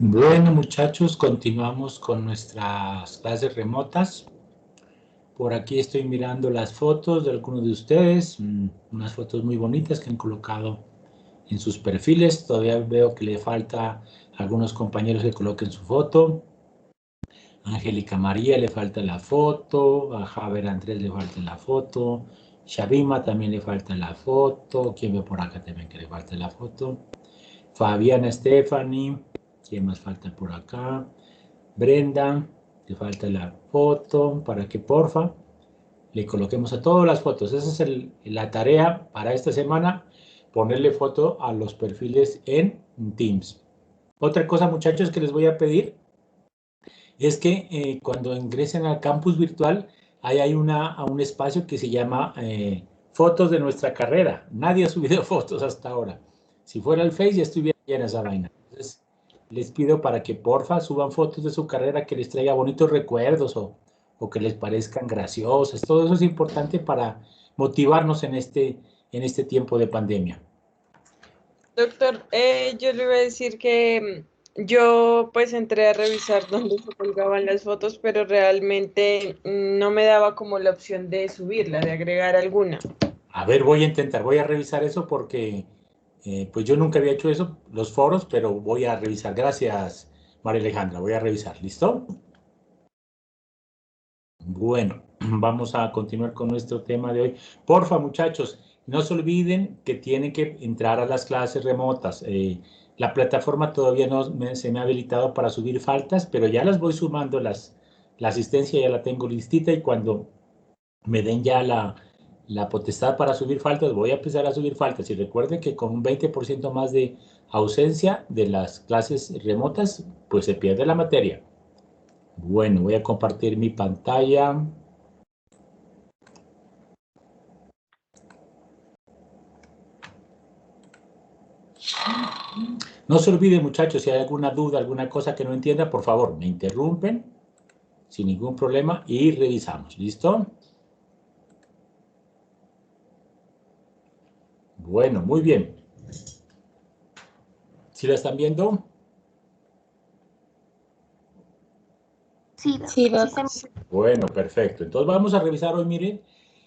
Bueno, muchachos, continuamos con nuestras clases remotas. Por aquí estoy mirando las fotos de algunos de ustedes, unas fotos muy bonitas que han colocado en sus perfiles. Todavía veo que le falta a algunos compañeros que coloquen su foto. A Angélica María le falta la foto, a Javier Andrés le falta la foto, Shabima también le falta la foto. ¿Quién ve por acá también que le falta la foto? Fabiana Stephanie. ¿Quién más falta por acá? Brenda, le falta la foto para que porfa le coloquemos a todas las fotos. Esa es la tarea para esta semana, ponerle foto a los perfiles en Teams. Otra cosa, muchachos, que les voy a pedir es que cuando ingresen al campus virtual, ahí hay un espacio que se llama fotos de nuestra carrera. Nadie ha subido fotos hasta ahora. Si fuera el Face ya estuviera llena esa vaina. Entonces, les pido para que porfa suban fotos de su carrera que les traiga bonitos recuerdos o que les parezcan graciosas. Todo eso es importante para motivarnos en este tiempo de pandemia. Doctor, yo le iba a decir que yo pues entré a revisar dónde se colgaban las fotos, pero realmente no me daba como la opción de subirla, de agregar alguna. A ver, voy a revisar eso porque pues yo nunca había hecho eso, los foros, pero voy a revisar. Gracias, María Alejandra, voy a revisar. ¿Listo? Bueno, vamos a continuar con nuestro tema de hoy. Porfa, muchachos, no se olviden que tienen que entrar a las clases remotas. La plataforma todavía no se me ha habilitado para subir faltas, pero ya las voy sumando, la asistencia ya la tengo listita y cuando me den ya la potestad para subir faltas, voy a empezar a subir faltas. Y recuerden que con un 20% más de ausencia de las clases remotas, pues se pierde la materia. Bueno, voy a compartir mi pantalla. No se olviden, muchachos, si hay alguna duda, alguna cosa que no entienda, por favor, me interrumpen sin ningún problema y revisamos. ¿Listo? Bueno, muy bien. ¿Sí la están viendo? Sí, doctor. Sí. Bueno, perfecto. Entonces vamos a revisar hoy, miren,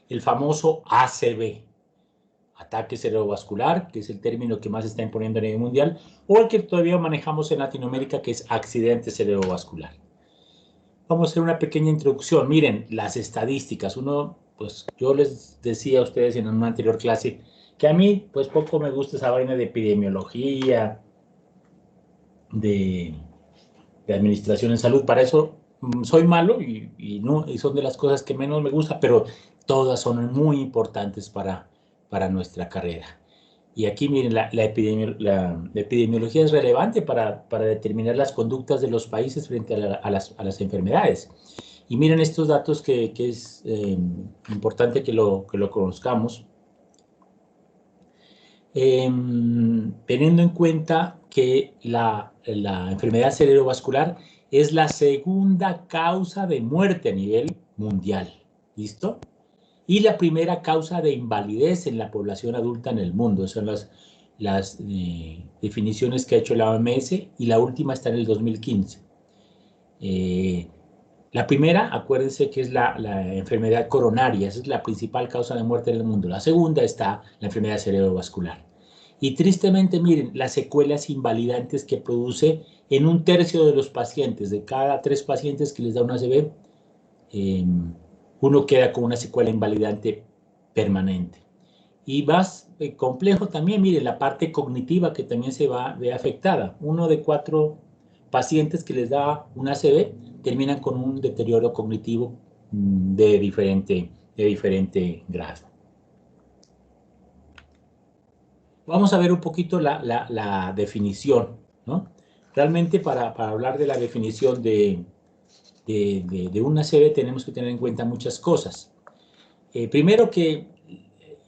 el famoso ACV, ataque cerebrovascular, que es el término que más se está imponiendo a nivel mundial, o el que todavía manejamos en Latinoamérica, que es accidente cerebrovascular. Vamos a hacer una pequeña introducción. Miren, las estadísticas. Pues yo les decía a ustedes en una anterior clase que a mí, pues poco me gusta esa vaina de epidemiología, de administración en salud. Para eso soy malo y son de las cosas que menos me gusta, pero todas son muy importantes para nuestra carrera. Y aquí, miren, la epidemiología es relevante para determinar las conductas de los países frente a las enfermedades. Y miren estos datos que es importante que lo conozcamos. Teniendo en cuenta que la enfermedad cerebrovascular es la segunda causa de muerte a nivel mundial. ¿Listo? Y la primera causa de invalidez en la población adulta en el mundo. Son las definiciones que ha hecho la OMS y la última está en el 2015. La primera, acuérdense que es la enfermedad coronaria, esa es la principal causa de muerte en el mundo. La segunda está la enfermedad cerebrovascular. Y tristemente, miren, las secuelas invalidantes que produce en un tercio de los pacientes, de cada 3 pacientes que les da una ACV, uno queda con una secuela invalidante permanente. Y más complejo también, mire, la parte cognitiva que también se ve afectada. 1 de 4 pacientes que les da una ACV terminan con un deterioro cognitivo de diferente grado. Vamos a ver un poquito la definición, ¿no? Realmente para hablar de la definición de una ACV tenemos que tener en cuenta muchas cosas. Primero que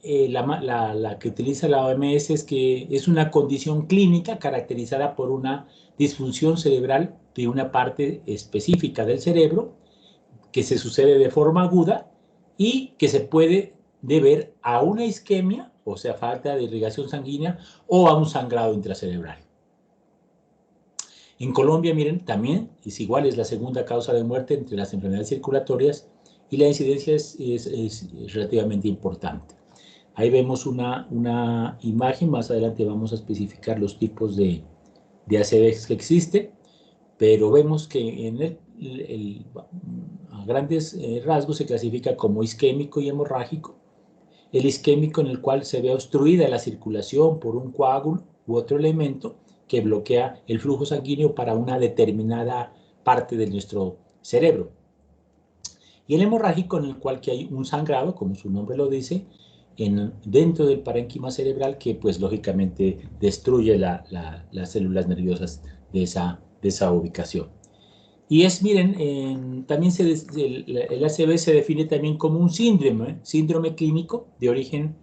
la que utiliza la OMS es que es una condición clínica caracterizada por una disfunción cerebral de una parte específica del cerebro que se sucede de forma aguda y que se puede deber a una isquemia, o sea, falta de irrigación sanguínea, o a un sangrado intracerebral. En Colombia, miren, también es igual, es la segunda causa de muerte entre las enfermedades circulatorias y la incidencia es relativamente importante. Ahí vemos una imagen, más adelante vamos a especificar los tipos de ACVs que existen, pero vemos que en a grandes rasgos se clasifica como isquémico y hemorrágico. El isquémico, en el cual se ve obstruida la circulación por un coágulo u otro elemento que bloquea el flujo sanguíneo para una determinada parte de nuestro cerebro. Y el hemorrágico, en el cual que hay un sangrado, como su nombre lo dice, dentro del parénquima cerebral, que pues lógicamente destruye las células nerviosas de esa ubicación. Y miren, también el ACV se define también como un síndrome clínico de origen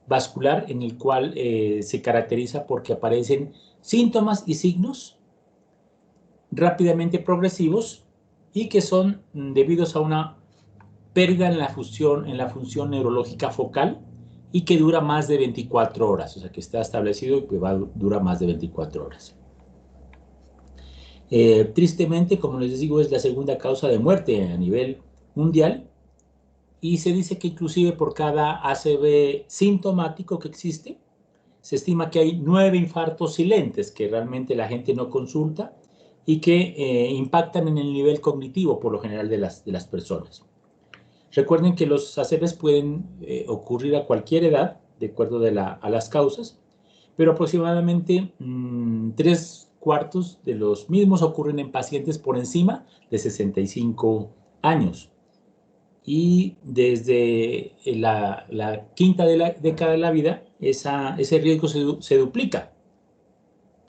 vascular, en el cual se caracteriza porque aparecen síntomas y signos rápidamente progresivos y que son debidos a una pérdida en la función neurológica focal y que dura más de 24 horas, o sea que está establecido y que dura más de 24 horas. Tristemente, como les digo, es la segunda causa de muerte a nivel mundial y se dice que inclusive por cada ACV sintomático que existe, se estima que hay 9 infartos silentes que realmente la gente no consulta y que impactan en el nivel cognitivo por lo general de las personas. Recuerden que los ACVs pueden ocurrir a cualquier edad, de acuerdo a las causas, pero aproximadamente 3/4 de los mismos ocurren en pacientes por encima de 65 años. Y desde la quinta década de la vida, ese riesgo se duplica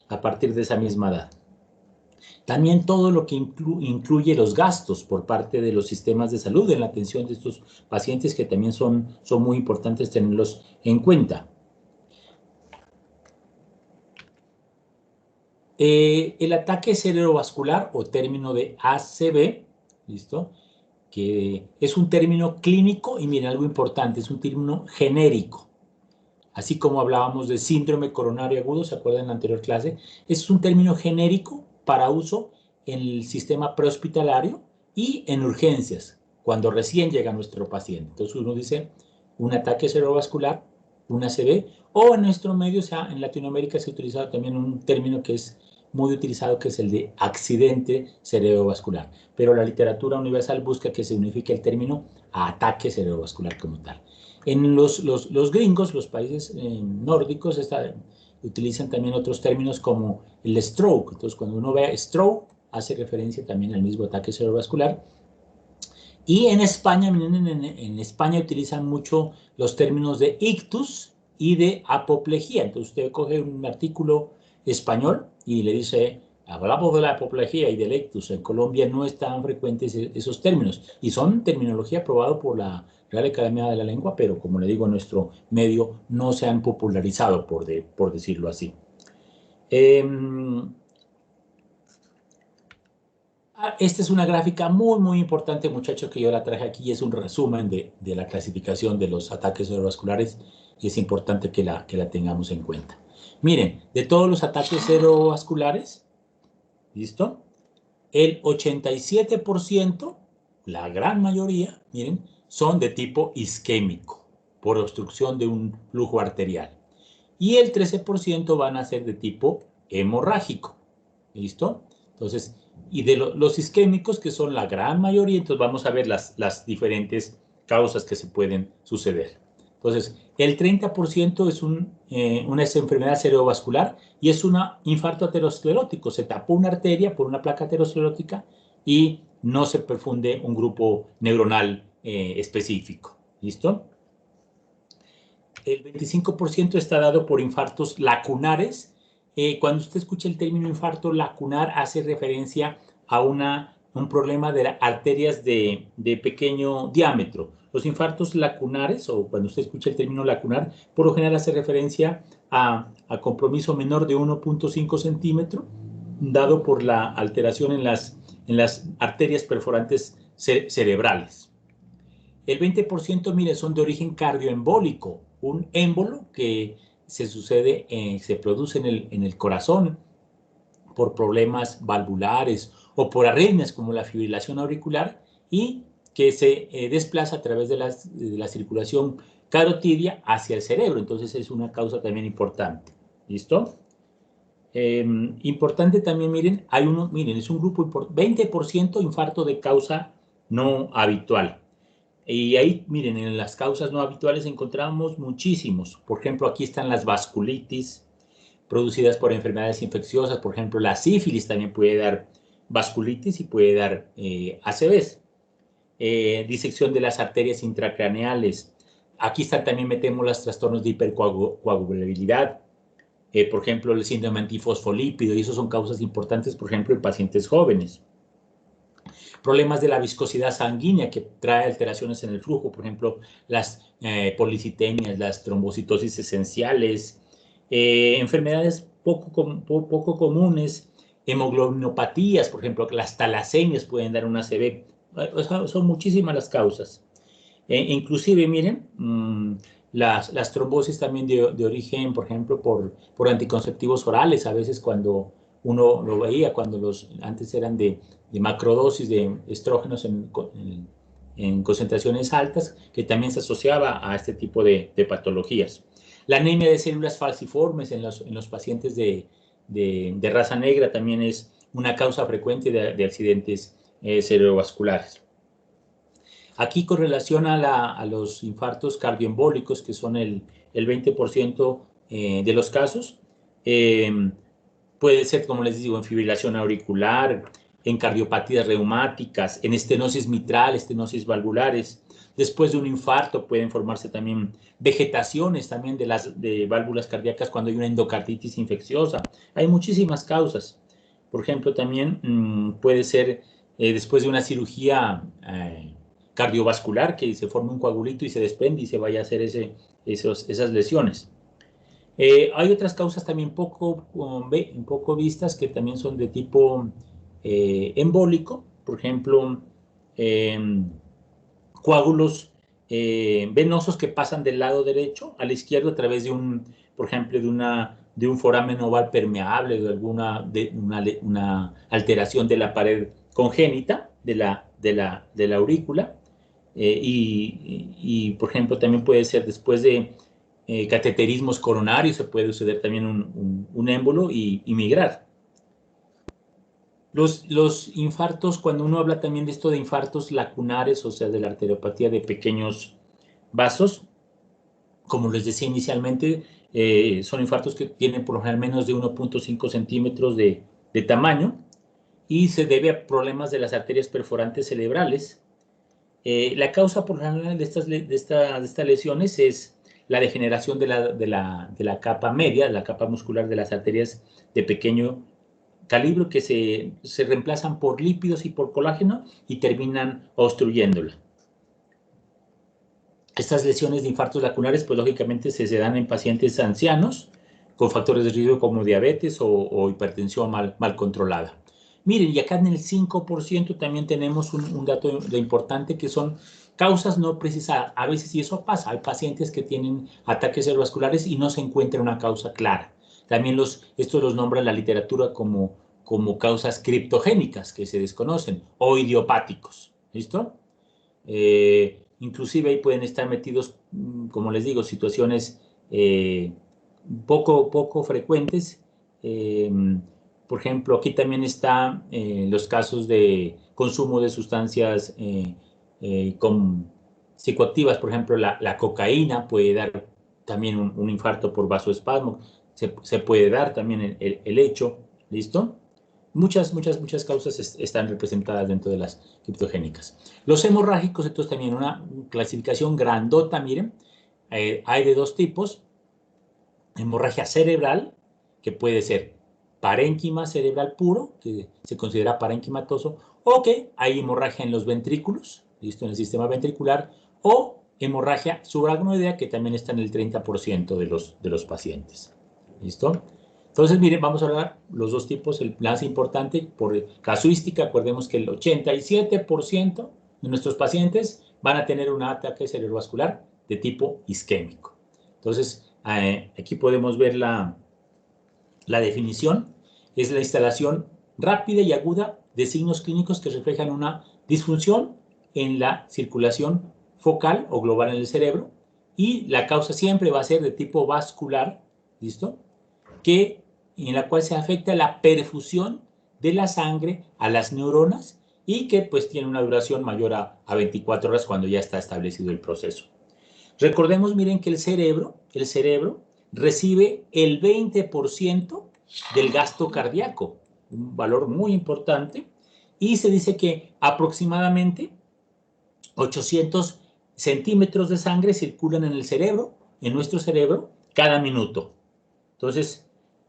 a partir de esa misma edad. También todo lo que incluye los gastos por parte de los sistemas de salud en la atención de estos pacientes, que también son muy importantes tenerlos en cuenta. El ataque cerebrovascular, o término de ACV, ¿listo? Que es un término clínico y miren, algo importante, es un término genérico. Así como hablábamos de síndrome coronario agudo, ¿se acuerdan en la anterior clase? Es un término genérico para uso en el sistema prehospitalario y en urgencias, cuando recién llega nuestro paciente. Entonces uno dice un ataque cerebrovascular, un ACV, o en nuestro medio, o sea, en Latinoamérica se ha utilizado también un término que es muy utilizado, que es el de accidente cerebrovascular. Pero la literatura universal busca que se unifique el término a ataque cerebrovascular como tal. En los gringos, los países nórdicos, utilizan también otros términos como el stroke. Entonces, cuando uno ve stroke, hace referencia también al mismo ataque cerebrovascular. Y en España, en España utilizan mucho los términos de ictus y de apoplejía. Entonces, usted coge un artículo español y le dice, hablamos de la apoplejía y del ictus. En Colombia no es tan frecuentes esos términos. Y son terminología aprobada por la Real Academia de la Lengua, pero como le digo, en nuestro medio no se han popularizado, por decirlo así. Esta es una gráfica muy importante, muchachos, que yo la traje aquí. Es un resumen de la clasificación de los ataques cerebrovasculares y es importante que la tengamos en cuenta. Miren, de todos los ataques cerebrovasculares, ¿listo? El 87%, la gran mayoría, miren, son de tipo isquémico, por obstrucción de un flujo arterial. Y el 13% van a ser de tipo hemorrágico, ¿listo? Entonces, y de los isquémicos, que son la gran mayoría, entonces vamos a ver las diferentes causas que se pueden suceder. Entonces, el 30% es una enfermedad cerebrovascular y es un infarto aterosclerótico. Se tapó una arteria por una placa aterosclerótica y no se perfunde un grupo neuronal específico. ¿Listo? El 25% está dado por infartos lacunares. Cuando usted escucha el término infarto lacunar, hace referencia a un problema de arterias de pequeño diámetro. Los infartos lacunares, o cuando usted escucha el término lacunar, por lo general hace referencia a compromiso menor de 1.5 centímetros, dado por la alteración en las arterias perforantes cerebrales. El 20%, mire, son de origen cardioembólico, un émbolo que se produce en el corazón por problemas valvulares o por arritmias como la fibrilación auricular y que se desplaza a través de la circulación carotidia hacia el cerebro. Entonces es una causa también importante. ¿Listo? Importante también, miren, es un grupo, 20% infarto de causa no habitual. Y ahí, miren, en las causas no habituales encontramos muchísimos. Por ejemplo, aquí están las vasculitis producidas por enfermedades infecciosas. Por ejemplo, la sífilis también puede dar vasculitis y puede dar ACVs. Disección de las arterias intracraneales. Aquí también metemos los trastornos de hipercoagulabilidad. Por ejemplo, el síndrome antifosfolípido, y eso son causas importantes, por ejemplo, en pacientes jóvenes. Problemas de la viscosidad sanguínea que trae alteraciones en el flujo, por ejemplo, las policitemias, las trombocitosis esenciales, enfermedades poco comunes, hemoglobinopatías, por ejemplo, las talasemias pueden dar una ACV. Son muchísimas las causas. Inclusive, miren, las trombosis también de origen, por ejemplo, por anticonceptivos orales, a veces cuando uno lo veía, cuando antes eran de macrodosis de estrógenos en concentraciones altas, que también se asociaba a este tipo de patologías. La anemia de células falciformes en los pacientes de raza negra también es una causa frecuente de accidentes cerebrovasculares. Aquí con relación a los infartos cardioembólicos, que son el 20% de los casos, puede ser, como les digo, en fibrilación auricular, en cardiopatías reumáticas, en estenosis mitral, estenosis valvulares. Después de un infarto pueden formarse también vegetaciones también de válvulas cardíacas cuando hay una endocarditis infecciosa. Hay muchísimas causas. Por ejemplo, también puede ser después de una cirugía cardiovascular, que se forme un coagulito y se desprende y se vaya a hacer esas lesiones. Hay otras causas también poco vistas que también son de tipo embólico, por ejemplo, coágulos venosos que pasan del lado derecho al izquierdo a través por ejemplo, de un foramen oval permeable, de una alteración de la pared congénita de la aurícula. Por ejemplo, también puede ser después de cateterismos coronarios, se puede suceder también un émbolo y migrar. Los infartos, cuando uno habla también de esto de infartos lacunares, o sea, de la arteriopatía de pequeños vasos, como les decía inicialmente, son infartos que tienen por lo general menos de 1.5 centímetros de tamaño y se debe a problemas de las arterias perforantes cerebrales. La causa por lo general de estas lesiones es la degeneración de la capa media, de la capa muscular de las arterias de pequeño calibre que se reemplazan por lípidos y por colágeno y terminan obstruyéndola. Estas lesiones de infartos lacunares, pues lógicamente se dan en pacientes ancianos con factores de riesgo como diabetes o hipertensión mal controlada. Miren, y acá en el 5% también tenemos un dato importante que son causas no precisadas. A veces, y eso pasa, hay pacientes que tienen ataques cerebrovasculares y no se encuentra una causa clara. También estos los nombra la literatura como causas criptogénicas que se desconocen o idiopáticos. ¿Listo? Inclusive ahí pueden estar metidos, como les digo, situaciones poco frecuentes. Por ejemplo, aquí también están los casos de consumo de sustancias psicoactivas. Por ejemplo, la cocaína puede dar también un infarto por vasoespasmo. Se puede dar también el hecho. ¿Listo? Muchas causas están representadas dentro de las criptogénicas. Los hemorrágicos, entonces también una clasificación grandota, miren. Hay de dos tipos. Hemorragia cerebral, que puede ser parénquima cerebral puro, que se considera parenquimatoso, o que hay hemorragia en los ventrículos, listo, en el sistema ventricular, o hemorragia subaracnoidea, que también está en el 30% de los pacientes. ¿Listo? Entonces, miren, vamos a hablar los dos tipos. El más importante, por casuística, acordemos que el 87% de nuestros pacientes van a tener un ataque cerebrovascular de tipo isquémico. Entonces, aquí podemos ver la definición. es la instalación rápida y aguda de signos clínicos que reflejan una disfunción en la circulación focal o global en el cerebro, y la causa siempre va a ser de tipo vascular, ¿listo? En la cual se afecta la perfusión de la sangre a las neuronas y que pues tiene una duración mayor a 24 horas cuando ya está establecido el proceso. Recordemos, miren, que el cerebro recibe el 20% del gasto cardíaco, un valor muy importante, y se dice que aproximadamente 800 centímetros de sangre circulan en el cerebro, en nuestro cerebro, cada minuto. Entonces,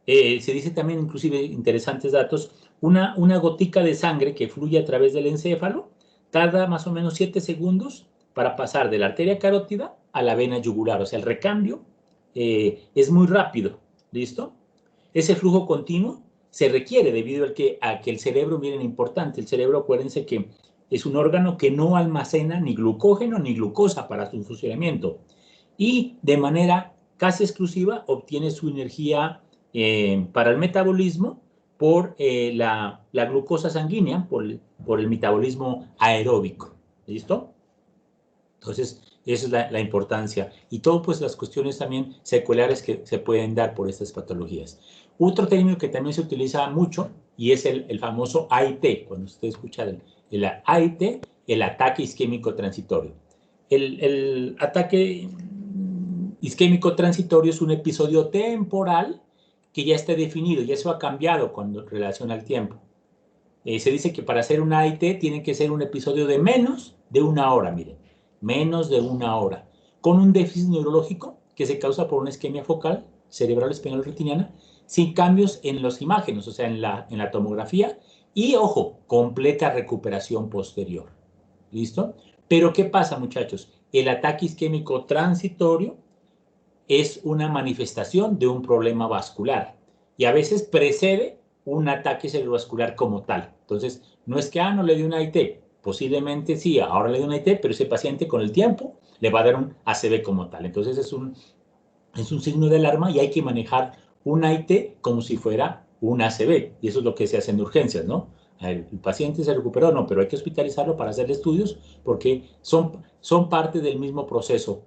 se dice también, inclusive, interesantes datos, una gotica de sangre que fluye a través del encéfalo tarda más o menos 7 segundos para pasar de la arteria carótida a la vena yugular. O sea, el recambio es muy rápido, ¿listo? Ese flujo continuo se requiere debido a que el cerebro, miren, importante, el cerebro, acuérdense que es un órgano que no almacena ni glucógeno ni glucosa para su funcionamiento, y de manera casi exclusiva obtiene su energía para el metabolismo por la glucosa sanguínea, por el metabolismo aeróbico. ¿Listo? Entonces, esa es la importancia. Y todo, pues, las cuestiones también seculares que se pueden dar por estas patologías. Otro término que también se utiliza mucho y es el famoso AIT. Cuando usted escucha el AIT, el ataque isquémico transitorio. El ataque isquémico transitorio es un episodio temporal que ya está definido, y eso ha cambiado en relación al tiempo. Se dice que para hacer un AIT tiene que ser un episodio de menos de 1 hora, miren, menos de 1 hora, con un déficit neurológico que se causa por una isquemia focal, cerebral espinal retiniana, sin cambios en las imágenes, o sea, en la tomografía, y, ojo, completa recuperación posterior. ¿Listo? Pero, ¿qué pasa, muchachos? El ataque isquémico transitorio es una manifestación de un problema vascular y a veces precede un ataque cerebrovascular como tal. Entonces, no es que, no le dio un AIT, posiblemente sí, ahora le dio un AIT, pero ese paciente con el tiempo le va a dar un ACV como tal. Entonces, es un signo de alarma y hay que manejar un AIT como si fuera un ACV, y eso es lo que se hace en urgencias, ¿no? El paciente se recuperó, no, pero hay que hospitalizarlo para hacerle estudios porque son parte del mismo proceso.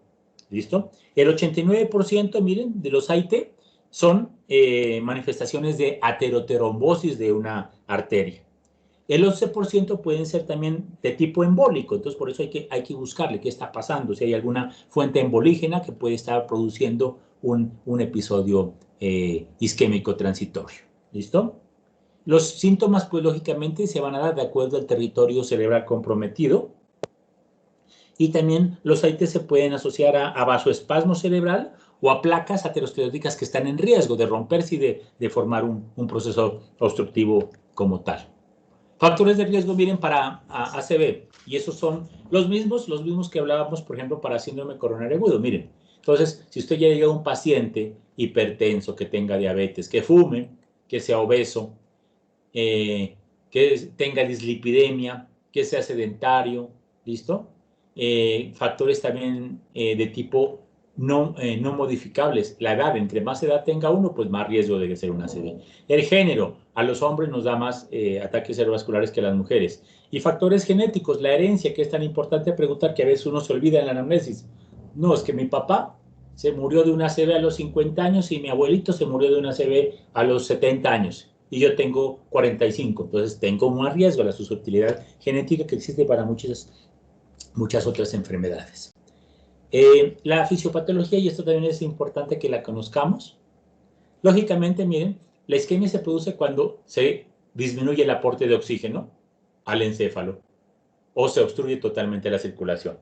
¿Listo? El 89%, miren, de los AIT son manifestaciones de aterotrombosis de una arteria. El 11% pueden ser también de tipo embólico, entonces por eso hay que buscarle qué está pasando, si hay alguna fuente embolígena que puede estar produciendo un episodio isquémico transitorio. ¿Listo? Los síntomas, pues, lógicamente, se van a dar de acuerdo al territorio cerebral comprometido, y también los AIT se pueden asociar a vasoespasmo cerebral o a placas ateroscleróticas que están en riesgo de romperse y de formar un proceso obstructivo como tal. Factores de riesgo, miren, para ACV, y esos son los mismos que hablábamos, por ejemplo, para síndrome coronario agudo. Miren, entonces, si usted ya llega a un paciente hipertenso, que tenga diabetes, que fume, que sea obeso, que tenga dislipidemia, que sea sedentario, ¿listo? Factores también de tipo no modificables. La edad, entre más edad tenga uno, pues más riesgo de ser una ACV. El género, a los hombres nos da más ataques cerebrovasculares que a las mujeres. Y factores genéticos, la herencia, que es tan importante preguntar, que a veces uno se olvida en la anamnesis. No, es que mi papá se murió de una ACV a los 50 años y mi abuelito se murió de una ACV a los 70 años. Y yo tengo 45, entonces tengo más riesgo, la susceptibilidad genética que existe para muchas otras enfermedades. La fisiopatología, y esto también es importante que la conozcamos. Lógicamente, miren, la isquemia se produce cuando se disminuye el aporte de oxígeno al encéfalo o se obstruye totalmente la circulación.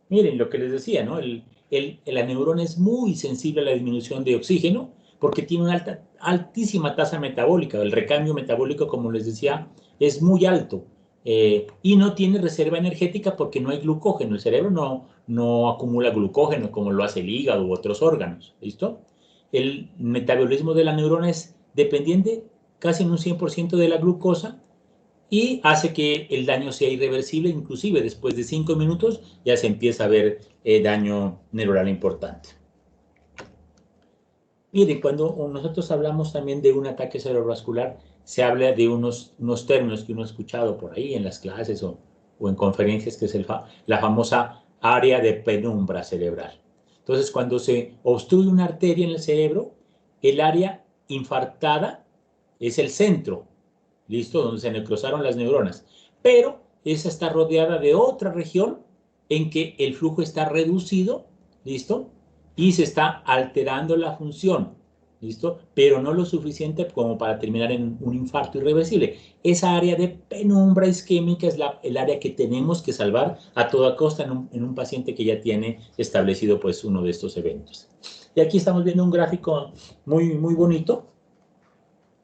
Miren lo que les decía, ¿no? La neurona es muy sensible a la disminución de oxígeno porque tiene una altísima tasa metabólica. El recambio metabólico, como les decía, es muy alto. Y no tiene reserva energética porque no hay glucógeno. El cerebro no acumula glucógeno como lo hace el hígado u otros órganos. ¿Listo? El metabolismo de la neurona es dependiente casi en un 100% de la glucosa y hace que el daño sea irreversible. Inclusive después de 5 minutos ya se empieza a ver daño neuronal importante. Miren, cuando nosotros hablamos también de un ataque cerebrovascular, se habla de unos términos que uno ha escuchado por ahí en las clases o en conferencias, que es la famosa área de penumbra cerebral. Entonces, cuando se obstruye una arteria en el cerebro, el área infartada es el centro, ¿listo? Donde se necrosaron las neuronas. Pero esa está rodeada de otra región en que el flujo está reducido, ¿listo? Y se está alterando la función, ¿listo? Pero no lo suficiente como para terminar en un infarto irreversible. Esa área de penumbra isquémica es el área que tenemos que salvar a toda costa en un paciente que ya tiene establecido pues uno de estos eventos. Y aquí estamos viendo un gráfico muy, muy bonito.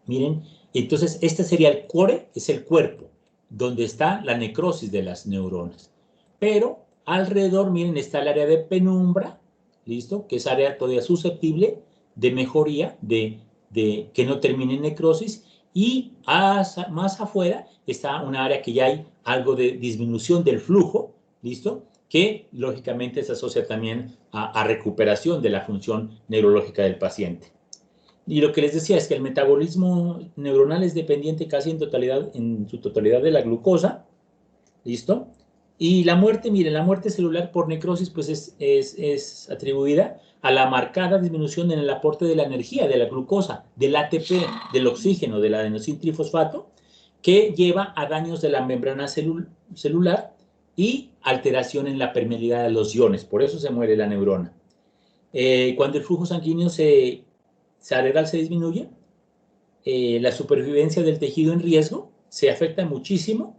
Miren, entonces este sería el core, es el cuerpo, donde está la necrosis de las neuronas. Pero alrededor, miren, está el área de penumbra, ¿listo? Que es área todavía susceptible de mejoría, de que no termine en necrosis. Y más afuera está una área que ya hay algo de disminución del flujo, ¿listo? Que lógicamente se asocia también a recuperación de la función neurológica del paciente. Y lo que les decía es que el metabolismo neuronal es dependiente casi en su totalidad de la glucosa, ¿listo? Y la muerte, miren, la muerte celular por necrosis pues es atribuida a la marcada disminución en el aporte de la energía, de la glucosa, del ATP, del oxígeno, del adenosíntrifosfato, que lleva a daños de la membrana celular y alteración en la permeabilidad de los iones. Por eso se muere la neurona. Cuando el flujo sanguíneo cerebral se disminuye, la supervivencia del tejido en riesgo se afecta muchísimo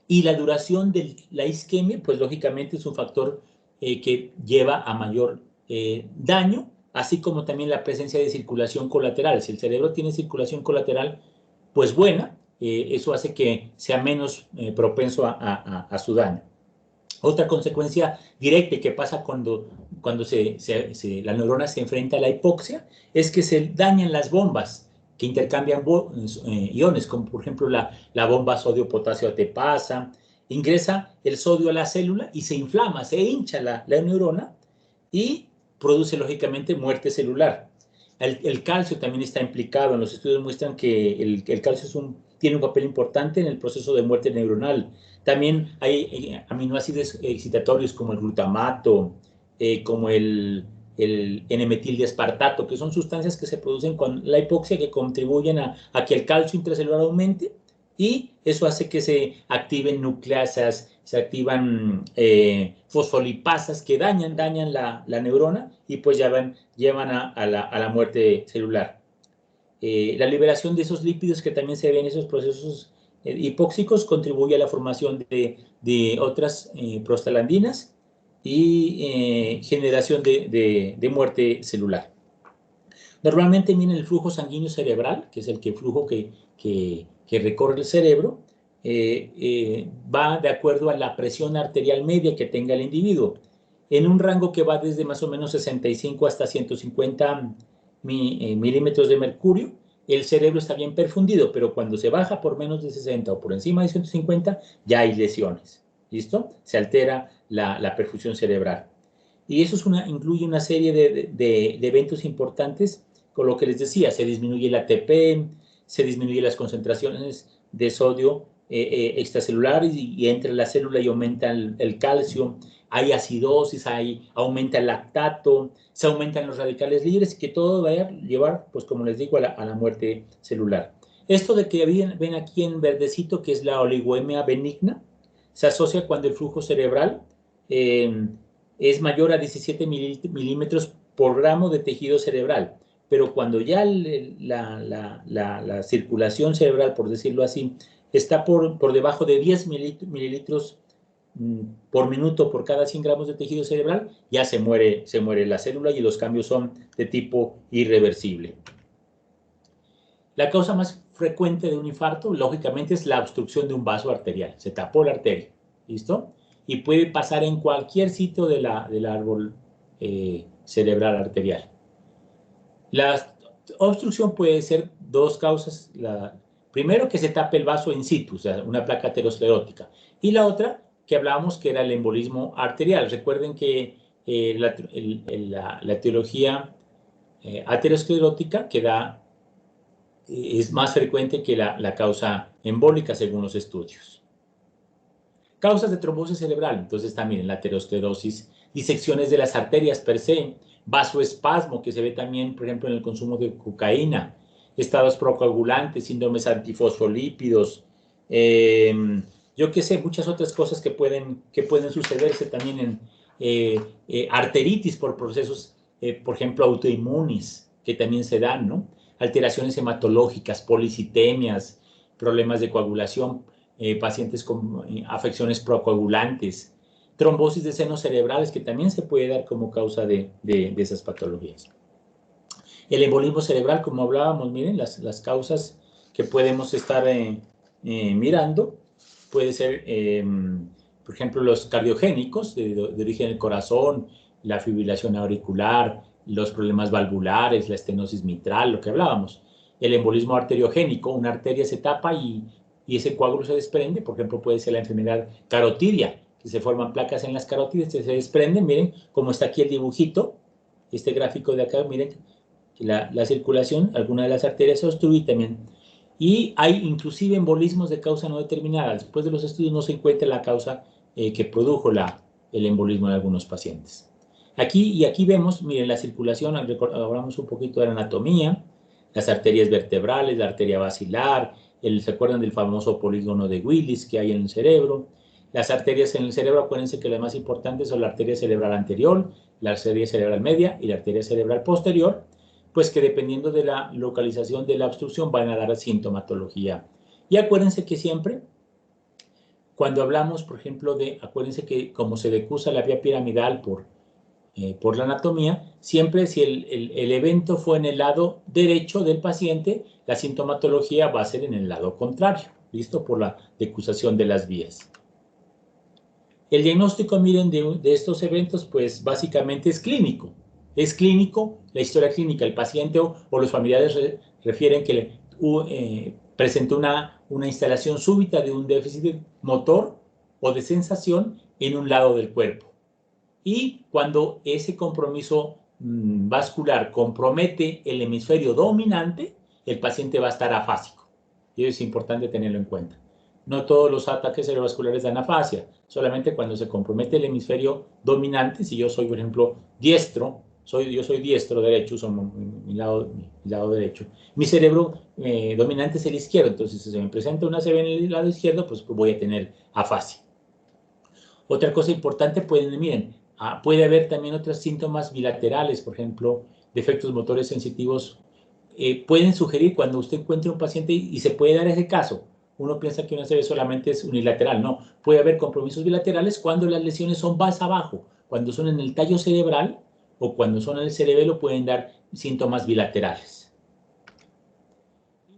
y la duración de la isquemia, pues lógicamente es un factor que lleva a mayor daño, así como también la presencia de circulación colateral. Si el cerebro tiene circulación colateral, pues buena, eso hace que sea menos propenso a su daño. Otra consecuencia directa que pasa cuando la neurona se enfrenta a la hipoxia es que se dañan las bombas que intercambian iones, como por ejemplo la bomba sodio-potasio ATPasa. Ingresa el sodio a la célula y se inflama, se hincha la neurona y produce lógicamente muerte celular. El calcio también está implicado. En los estudios muestran que el calcio tiene un papel importante en el proceso de muerte neuronal. También hay aminoácidos excitatorios como el glutamato, como el N-metildiaspartato, que son sustancias que se producen con la hipoxia que contribuyen a que el calcio intracelular aumente, y eso hace que se activen nucleasas, se activan fosfolipasas que dañan la neurona y pues llevan a la muerte celular. La liberación de esos lípidos que también se ven en esos procesos hipóxicos contribuye a la formación de otras prostaglandinas y generación de muerte celular. Normalmente, miren, el flujo sanguíneo cerebral, que es el flujo que recorre el cerebro, va de acuerdo a la presión arterial media que tenga el individuo, en un rango que va desde más o menos 65 hasta 150 milímetros de mercurio. El cerebro está bien perfundido, pero cuando se baja por menos de 60 o por encima de 150, ya hay lesiones, ¿listo? Se altera la perfusión cerebral. Y eso incluye una serie de eventos importantes, con lo que les decía, se disminuye el ATP, se disminuyen las concentraciones de sodio extracelulares y entra en la célula y aumenta el calcio, hay acidosis, aumenta el lactato, se aumentan los radicales libres, y que todo va a llevar, pues como les digo, a la muerte celular. Esto de que ven aquí en verdecito, que es la oligoemia benigna, se asocia cuando el flujo cerebral es mayor a 17 milímetros por gramo de tejido cerebral, pero cuando ya la circulación cerebral, por decirlo así, está por debajo de 10 mililitros por minuto por cada 100 gramos de tejido cerebral, ya se muere la célula y los cambios son de tipo irreversible. La causa más frecuente de un infarto, lógicamente, es la obstrucción de un vaso arterial. Se tapó la arteria, ¿listo? Y puede pasar en cualquier sitio del árbol cerebral arterial. La obstrucción puede ser dos causas. Primero, que se tape el vaso in situ, o sea, una placa aterosclerótica. Y la otra, que hablábamos, que era el embolismo arterial. Recuerden que la etiología aterosclerótica que es más frecuente que la causa embólica según los estudios. Causas de trombosis cerebral, entonces también la aterosclerosis, disecciones de las arterias per se, vasoespasmo que se ve también, por ejemplo, en el consumo de cocaína, estados procoagulantes, síndromes antifosfolípidos, yo qué sé, muchas otras cosas que pueden sucederse también en arteritis por procesos, por ejemplo, autoinmunes, que también se dan, ¿no? Alteraciones hematológicas, policitemias, problemas de coagulación, pacientes con afecciones procoagulantes, trombosis de senos cerebrales, que también se puede dar como causa de esas patologías. El embolismo cerebral, como hablábamos, miren, las causas que podemos estar mirando, puede ser, por ejemplo, los cardiogénicos, de origen del corazón, la fibrilación auricular, los problemas valvulares, la estenosis mitral, lo que hablábamos. El embolismo arteriogénico, una arteria se tapa y ese coágulo se desprende, por ejemplo, puede ser la enfermedad carotidia, que se forman placas en las carótidas, se desprenden, miren, como está aquí el dibujito, este gráfico de acá, miren, la circulación, alguna de las arterias se obstruye también. Y hay inclusive embolismos de causa no determinada. Después de los estudios no se encuentra la causa que produjo el embolismo en algunos pacientes. Aquí vemos, miren, la circulación, hablamos un poquito de la anatomía, las arterias vertebrales, la arteria basilar, ¿se acuerdan del famoso polígono de Willis que hay en el cerebro? Las arterias en el cerebro, acuérdense que las más importantes son la arteria cerebral anterior, la arteria cerebral media y la arteria cerebral posterior, pues que dependiendo de la localización de la obstrucción van a dar sintomatología. Y acuérdense que siempre, cuando hablamos, por ejemplo, acuérdense que como se decusa la vía piramidal por la anatomía, siempre si el evento fue en el lado derecho del paciente, la sintomatología va a ser en el lado contrario, ¿listo? Por la decusación de las vías. El diagnóstico, miren, de estos eventos, pues básicamente es clínico. Es clínico, la historia clínica, el paciente o los familiares refieren que presentó una instalación súbita de un déficit motor o de sensación en un lado del cuerpo. Y cuando ese compromiso vascular compromete el hemisferio dominante, el paciente va a estar afásico. Y eso es importante tenerlo en cuenta. No todos los ataques cerebrovasculares dan afasia, solamente cuando se compromete el hemisferio dominante. Si yo soy, por ejemplo, diestro, yo soy diestro derecho, uso mi lado derecho. Mi cerebro dominante es el izquierdo, entonces si se me presenta una ACV en el lado izquierdo, pues voy a tener afasia. Otra cosa importante, miren, puede haber también otros síntomas bilaterales, por ejemplo, defectos motores sensitivos. Pueden sugerir cuando usted encuentre un paciente y se puede dar ese caso. Uno piensa que una ACV solamente es unilateral, no. Puede haber compromisos bilaterales cuando las lesiones son más abajo, cuando son en el tallo cerebral o cuando son en el cerebelo pueden dar síntomas bilaterales.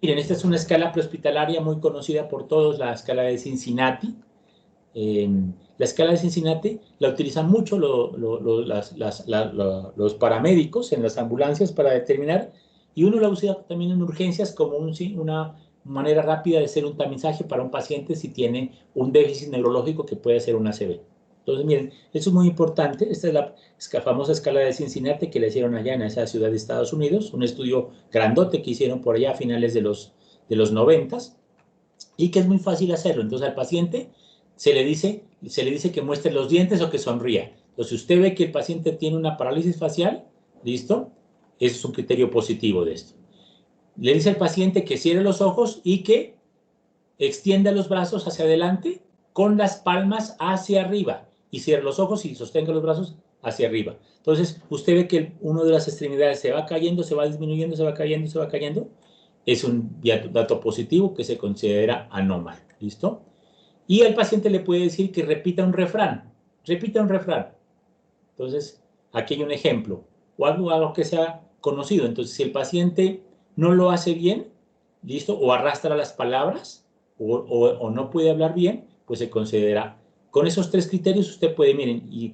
Miren, esta es una escala prehospitalaria muy conocida por todos, la escala de Cincinnati. La escala de Cincinnati la utilizan mucho los paramédicos en las ambulancias para determinar, y uno la usa también en urgencias como una manera rápida de hacer un tamizaje para un paciente si tiene un déficit neurológico que puede ser una ACV. Entonces, miren, eso es muy importante. Esta es la famosa escala de Cincinnati que le hicieron allá en esa ciudad de Estados Unidos, un estudio grandote que hicieron por allá a finales de los 90s, y que es muy fácil hacerlo. Entonces, al paciente se le dice que muestre los dientes o que sonría. Entonces, si usted ve que el paciente tiene una parálisis facial, ¿listo? Ese es un criterio positivo de esto. Le dice al paciente que cierre los ojos y que extienda los brazos hacia adelante con las palmas hacia arriba. Y cierre los ojos y sostenga los brazos hacia arriba. Entonces, usted ve que uno de las extremidades se va cayendo, se va disminuyendo, se va cayendo, se va cayendo. Es un dato positivo que se considera anómalo. ¿Listo? Y al paciente le puede decir que repita un refrán. Repita un refrán. Entonces, aquí hay un ejemplo. O algo que sea conocido. Entonces, si el paciente no lo hace bien, ¿listo? O arrastra las palabras, o no puede hablar bien, pues se considera. Con esos tres criterios usted puede, miren, y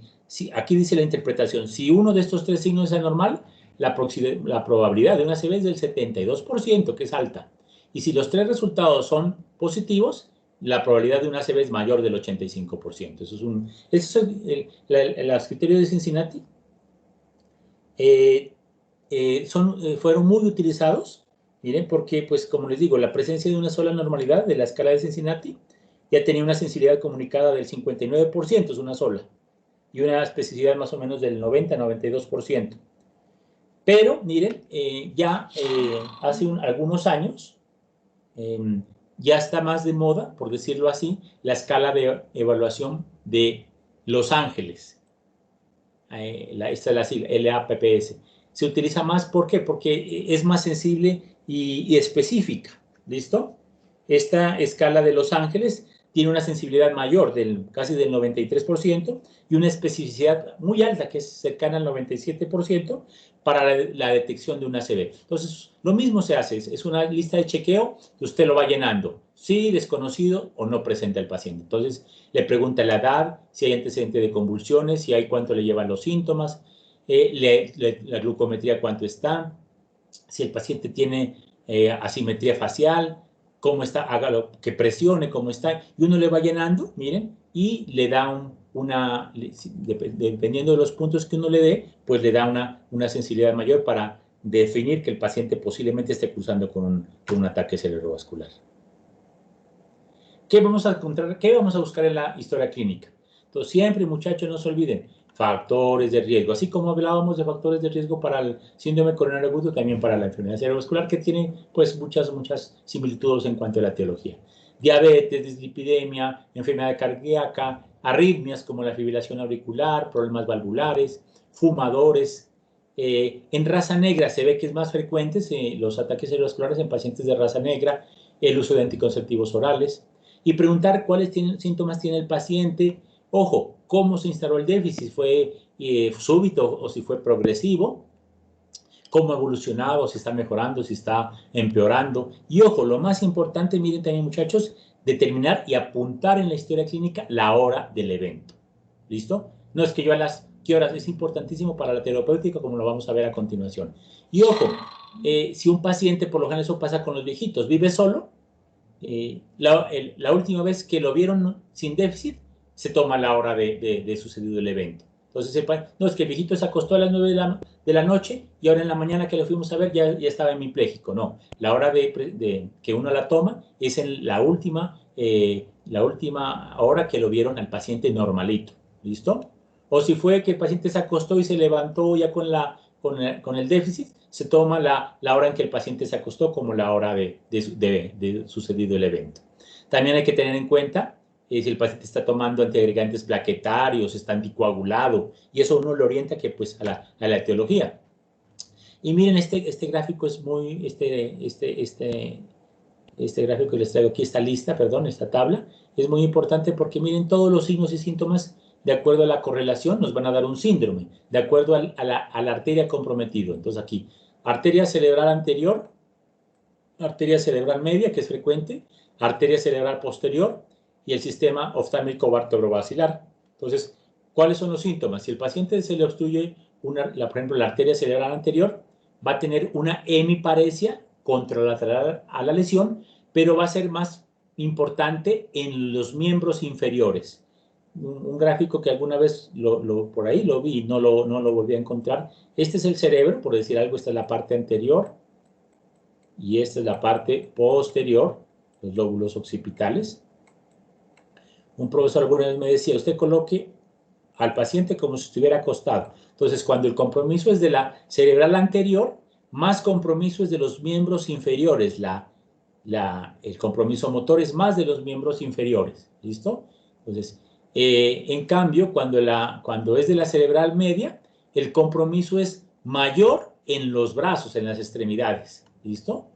aquí dice la interpretación, si uno de estos tres signos es anormal, la probabilidad de una ACV es del 72%, que es alta. Y si los tres resultados son positivos, la probabilidad de una ACV es mayor del 85%. Esos son los criterios de Cincinnati. fueron muy utilizados, miren, porque, pues, como les digo, la presencia de una sola normalidad de la escala de Cincinnati ya tenía una sensibilidad comunicada del 59%, es una sola, y una especificidad más o menos del 90-92%. Pero, miren, hace algunos años, ya está más de moda, por decirlo así, la escala de evaluación de Los Ángeles. Esta es la sigla, LAPPS. Se utiliza más, ¿por qué? Porque es más sensible y específica, ¿listo? Esta escala de Los Ángeles tiene una sensibilidad mayor, casi del 93%, y una especificidad muy alta, que es cercana al 97%, para la detección de una ACV. Entonces, lo mismo se hace, es una lista de chequeo que usted lo va llenando, sí, desconocido o no presenta el paciente. Entonces, le pregunta la edad, si hay antecedente de convulsiones, si hay cuánto le llevan los síntomas, la glucometría cuánto está, si el paciente tiene asimetría facial, cómo está, hágalo, que presione, cómo está, y uno le va llenando, miren, y le da dependiendo de los puntos que uno le dé, pues le da una sensibilidad mayor para definir que el paciente posiblemente esté cruzando con un ataque cerebrovascular. ¿Qué vamos a encontrar? ¿Qué vamos a buscar en la historia clínica? Entonces, siempre, muchachos, no se olviden, factores de riesgo. Así como hablábamos de factores de riesgo para el síndrome coronario agudo, también para la enfermedad cerebrovascular, que tiene, pues, muchas similitudes en cuanto a la etiología. Diabetes, dislipidemia, enfermedad cardíaca, arritmias como la fibrilación auricular, problemas valvulares, fumadores. En raza negra se ve que es más frecuente los ataques cerebrovasculares en pacientes de raza negra, el uso de anticonceptivos orales, y preguntar cuáles síntomas tiene el paciente. Ojo, cómo se instaló el déficit, fue súbito o si fue progresivo, cómo ha evolucionado, si está mejorando, si está empeorando. Y ojo, lo más importante, miren también, muchachos, determinar y apuntar en la historia clínica la hora del evento. ¿Listo? No es que yo ¿qué horas? Es importantísimo para la terapéutica, como lo vamos a ver a continuación. Y ojo, si un paciente, por lo general eso pasa con los viejitos, vive solo, la última vez que lo vieron sin déficit, se toma la hora de sucedido el evento. Entonces, no, es que el viejito se acostó a las 9 de la noche y ahora en la mañana que lo fuimos a ver ya estaba hemipléjico. No, la hora que uno la toma es en la última hora que lo vieron al paciente normalito. ¿Listo? O si fue que el paciente se acostó y se levantó ya con el déficit, se toma la hora en que el paciente se acostó como la hora de sucedido el evento. También hay que tener en cuenta si el paciente está tomando antiagregantes plaquetarios, está anticoagulado, y eso uno lo orienta pues, a la etiología. Y miren, este gráfico es muy, este gráfico que les traigo aquí, esta tabla, es muy importante porque miren todos los signos y síntomas de acuerdo a la correlación nos van a dar un síndrome, de acuerdo a la arteria comprometida. Entonces aquí, arteria cerebral anterior, arteria cerebral media, que es frecuente, arteria cerebral posterior y el sistema oftálmico vertebrovascular. Entonces, ¿cuáles son los síntomas? Si el paciente se le obstruye, por ejemplo, la arteria cerebral anterior, va a tener una hemiparesia contralateral a la lesión, pero va a ser más importante en los miembros inferiores. Un gráfico que alguna vez por ahí lo vi y no lo volví a encontrar. Este es el cerebro, por decir algo, esta es la parte anterior y esta es la parte posterior, los lóbulos occipitales. Un profesor alguna vez me decía, usted coloque al paciente como si estuviera acostado. Entonces, cuando el compromiso es de la cerebral anterior, más compromiso es de los miembros inferiores. El compromiso motor es más de los miembros inferiores. ¿Listo? Entonces, en cambio, cuando es de la cerebral media, el compromiso es mayor en los brazos, en las extremidades. ¿Listo?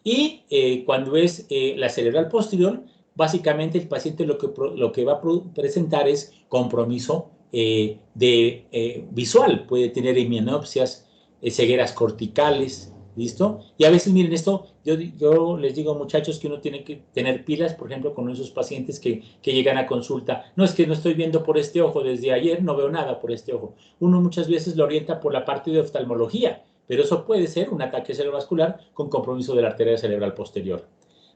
Y cuando es la cerebral posterior, básicamente el paciente lo que va a presentar es compromiso visual. Puede tener hemianopsias, cegueras corticales, ¿listo? Y a veces, miren esto, yo les digo, muchachos, que uno tiene que tener pilas, por ejemplo, con esos pacientes que llegan a consulta. No, es que no estoy viendo por este ojo, desde ayer no veo nada por este ojo. Uno muchas veces lo orienta por la parte de oftalmología, pero eso puede ser un ataque cerebrovascular con compromiso de la arteria cerebral posterior.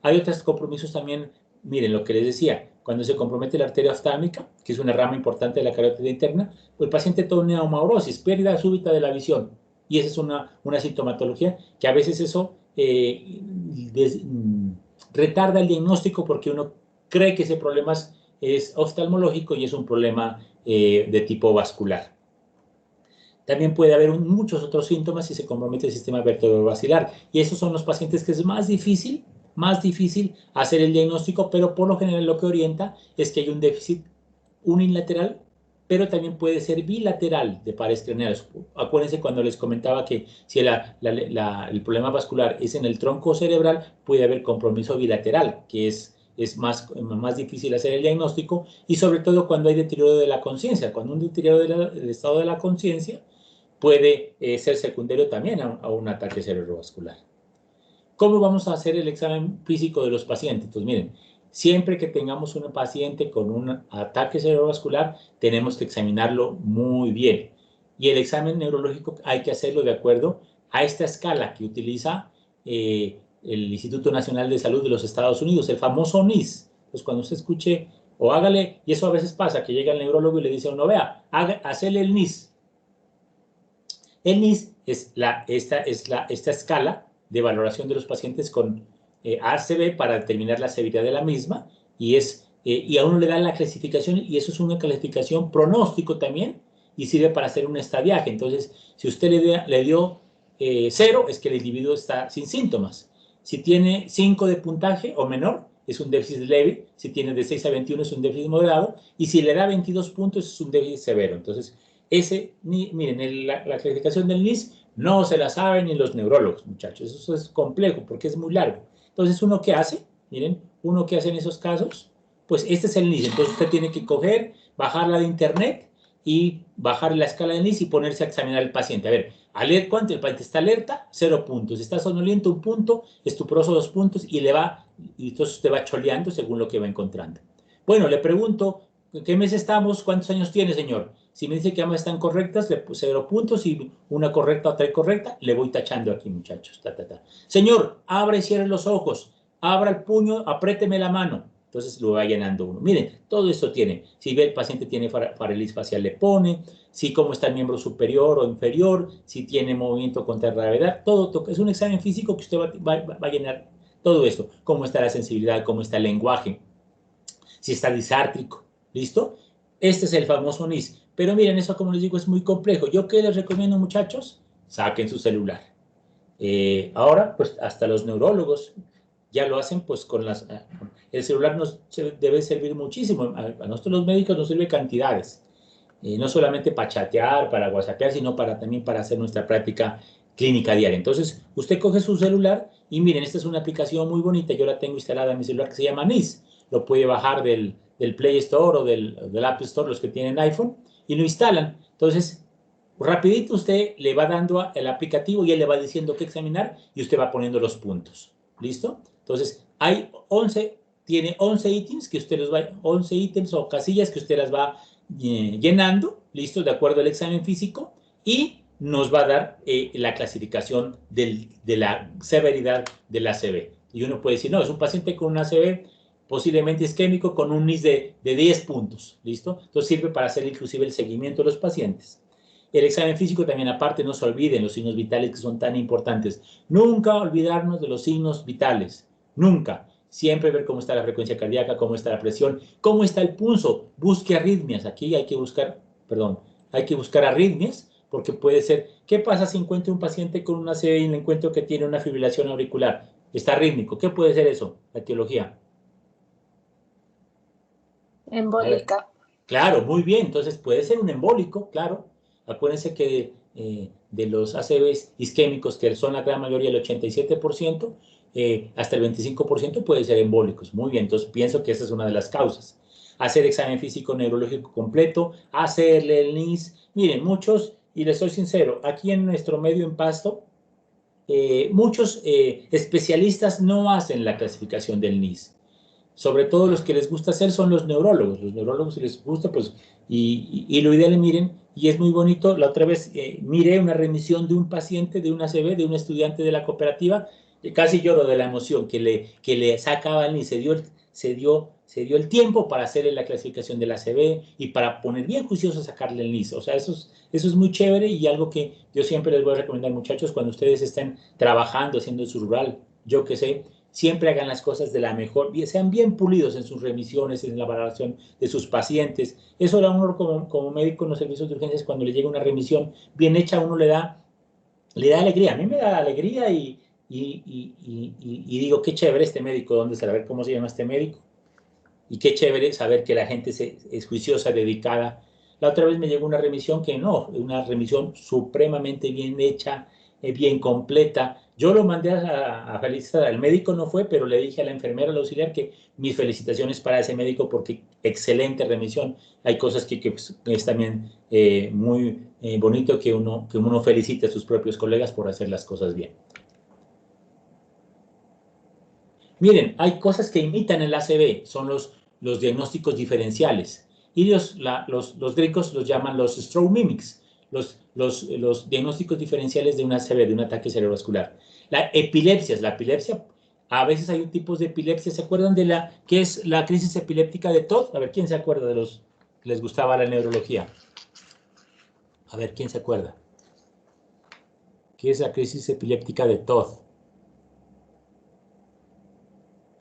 Hay otros compromisos también, miren lo que les decía, cuando se compromete la arteria oftálmica, que es una rama importante de la carótida interna, pues el paciente tiene neumaurosis, pérdida súbita de la visión. Y esa es una sintomatología que a veces eso retarda el diagnóstico porque uno cree que ese problema es oftalmológico y es un problema de tipo vascular. También puede haber muchos otros síntomas si se compromete el sistema vertebrovascular. Y esos son los pacientes que es más difícil hacer el diagnóstico, pero por lo general lo que orienta es que hay un déficit unilateral, pero también puede ser bilateral de pares craneales. Acuérdense cuando les comentaba que si el problema vascular es en el tronco cerebral, puede haber compromiso bilateral, que es más difícil hacer el diagnóstico, y sobre todo cuando hay deterioro de la conciencia. Cuando un deterioro del estado de la conciencia puede ser secundario también a un ataque cerebrovascular. ¿Cómo vamos a hacer el examen físico de los pacientes? Pues miren, siempre que tengamos un paciente con un ataque cerebrovascular, tenemos que examinarlo muy bien. Y el examen neurológico hay que hacerlo de acuerdo a esta escala que utiliza el Instituto Nacional de Salud de los Estados Unidos, el famoso NIS. Pues cuando usted escuche o hágale, y eso a veces pasa, que llega el neurólogo y le dice a uno, vea, hacele el NIS. El NIS es esta escala de valoración de los pacientes con ACV para determinar la severidad de la misma y a uno le dan la clasificación y eso es una clasificación pronóstico también y sirve para hacer un estadiaje. Entonces, si usted le dio 0, es que el individuo está sin síntomas. Si tiene 5 de puntaje o menor, es un déficit leve. Si tiene de 6 a 21, es un déficit moderado. Y si le da 22 puntos, es un déficit severo. Entonces, miren, la clasificación del NIS no se la saben ni los neurólogos, muchachos. Eso es complejo porque es muy largo. Entonces, ¿uno qué hace? Miren, ¿uno qué hace en esos casos? Pues este es el NIS. Entonces, usted tiene que coger, bajarla de internet y bajar la escala del NIS y ponerse a examinar al paciente. A ver, ¿cuánto? El paciente está alerta, 0 puntos. Está somnoliento, 1 punto. Estuporoso, 2 puntos. Y entonces usted va choleando según lo que va encontrando. Bueno, le pregunto, ¿en qué mes estamos? ¿Cuántos años tiene, señor? Si me dice que ambas están correctas, le puse 0 puntos. Y una correcta, otra incorrecta, le voy tachando aquí, muchachos. Señor, abra y cierre los ojos. Abra el puño, apriéteme la mano. Entonces lo va llenando uno. Miren, todo esto tiene. Si ve el paciente tiene parálisis facial, le pone. Si cómo está el miembro superior o inferior. Si tiene movimiento contra gravedad. Todo es un examen físico que usted va a llenar todo esto. Cómo está la sensibilidad, cómo está el lenguaje. Si está disártrico. ¿Listo? Este es el famoso NIS. Pero miren, eso como les digo es muy complejo. ¿Yo qué les recomiendo, muchachos? Saquen su celular. Ahora, pues hasta los neurólogos ya lo hacen pues el celular nos debe servir muchísimo. A nosotros los médicos nos sirve cantidades. No solamente para chatear, para whatsappear, sino también para hacer nuestra práctica clínica diaria. Entonces, usted coge su celular y miren, esta es una aplicación muy bonita. Yo la tengo instalada en mi celular que se llama NIS. Lo puede bajar del Play Store o del App Store, los que tienen iPhone, y lo instalan. Entonces, rapidito usted le va dando el aplicativo y él le va diciendo qué examinar y usted va poniendo los puntos. ¿Listo? Entonces, tiene 11 ítems que usted 11 ítems o casillas que usted las va llenando, ¿listo? De acuerdo al examen físico y nos va a dar la clasificación de la severidad del ACV. Y uno puede decir, no, es un paciente con un ACV posiblemente isquémico con un NIS de 10 puntos, ¿listo? Entonces sirve para hacer inclusive el seguimiento de los pacientes. El examen físico también aparte, no se olviden los signos vitales que son tan importantes. Nunca olvidarnos de los signos vitales, nunca. Siempre ver cómo está la frecuencia cardíaca, cómo está la presión, cómo está el pulso. Busque arritmias. Aquí hay que buscar arritmias porque puede ser, ¿qué pasa si encuentro un paciente con una ACV y le encuentro que tiene una fibrilación auricular? Está arrítmico. ¿Qué puede ser eso? La etiología. Embólica. Claro, muy bien. Entonces puede ser un embólico, claro. Acuérdense que de los ACVs isquémicos, que son la gran mayoría, el 87%, hasta el 25% puede ser embólicos. Muy bien, entonces pienso que esa es una de las causas. Hacer examen físico neurológico completo, hacerle el NIS. Miren, muchos, y les soy sincero, aquí en nuestro medio en Pasto, muchos especialistas no hacen la clasificación del NIS. Sobre todo los que les gusta hacer son los neurólogos. Los neurólogos si les gusta, pues, y lo ideal, miren, y es muy bonito, la otra vez miré una remisión de un paciente, de una ACV, de un estudiante de la cooperativa, casi lloro de la emoción, que le sacaba el NIS, se dio se dio el tiempo para hacerle la clasificación del ACV y para poner bien juicioso sacarle el NIS. O sea, eso es muy chévere y algo que yo siempre les voy a recomendar, muchachos, cuando ustedes estén trabajando, haciendo su rural, yo que sé, siempre hagan las cosas de la mejor, sean bien pulidos en sus remisiones, en la valoración de sus pacientes. Eso a uno como médico en los servicios de urgencias, cuando le llega una remisión bien hecha, a uno le da alegría. A mí me da alegría y digo, qué chévere este médico, ¿dónde será? A ver cómo se llama este médico. Y qué chévere saber que la gente es juiciosa, dedicada. La otra vez me llegó una remisión que no, una remisión supremamente bien hecha, bien completa. Yo lo mandé a felicitar. El médico no fue, pero le dije a la enfermera, al auxiliar, que mis felicitaciones para ese médico porque excelente remisión. Hay cosas que es también muy bonito que uno felicite a sus propios colegas por hacer las cosas bien. Miren, hay cosas que imitan el ACV, son los diagnósticos diferenciales. Y los griegos los llaman los stroke mimics, los diagnósticos diferenciales de un ACV, de un ataque cerebrovascular. La epilepsia, a veces hay tipos de epilepsia. ¿Se acuerdan de qué es la crisis epiléptica de Todd? A ver, ¿quién se acuerda de los que les gustaba la neurología? A ver, ¿quién se acuerda? ¿Qué es la crisis epiléptica de Todd?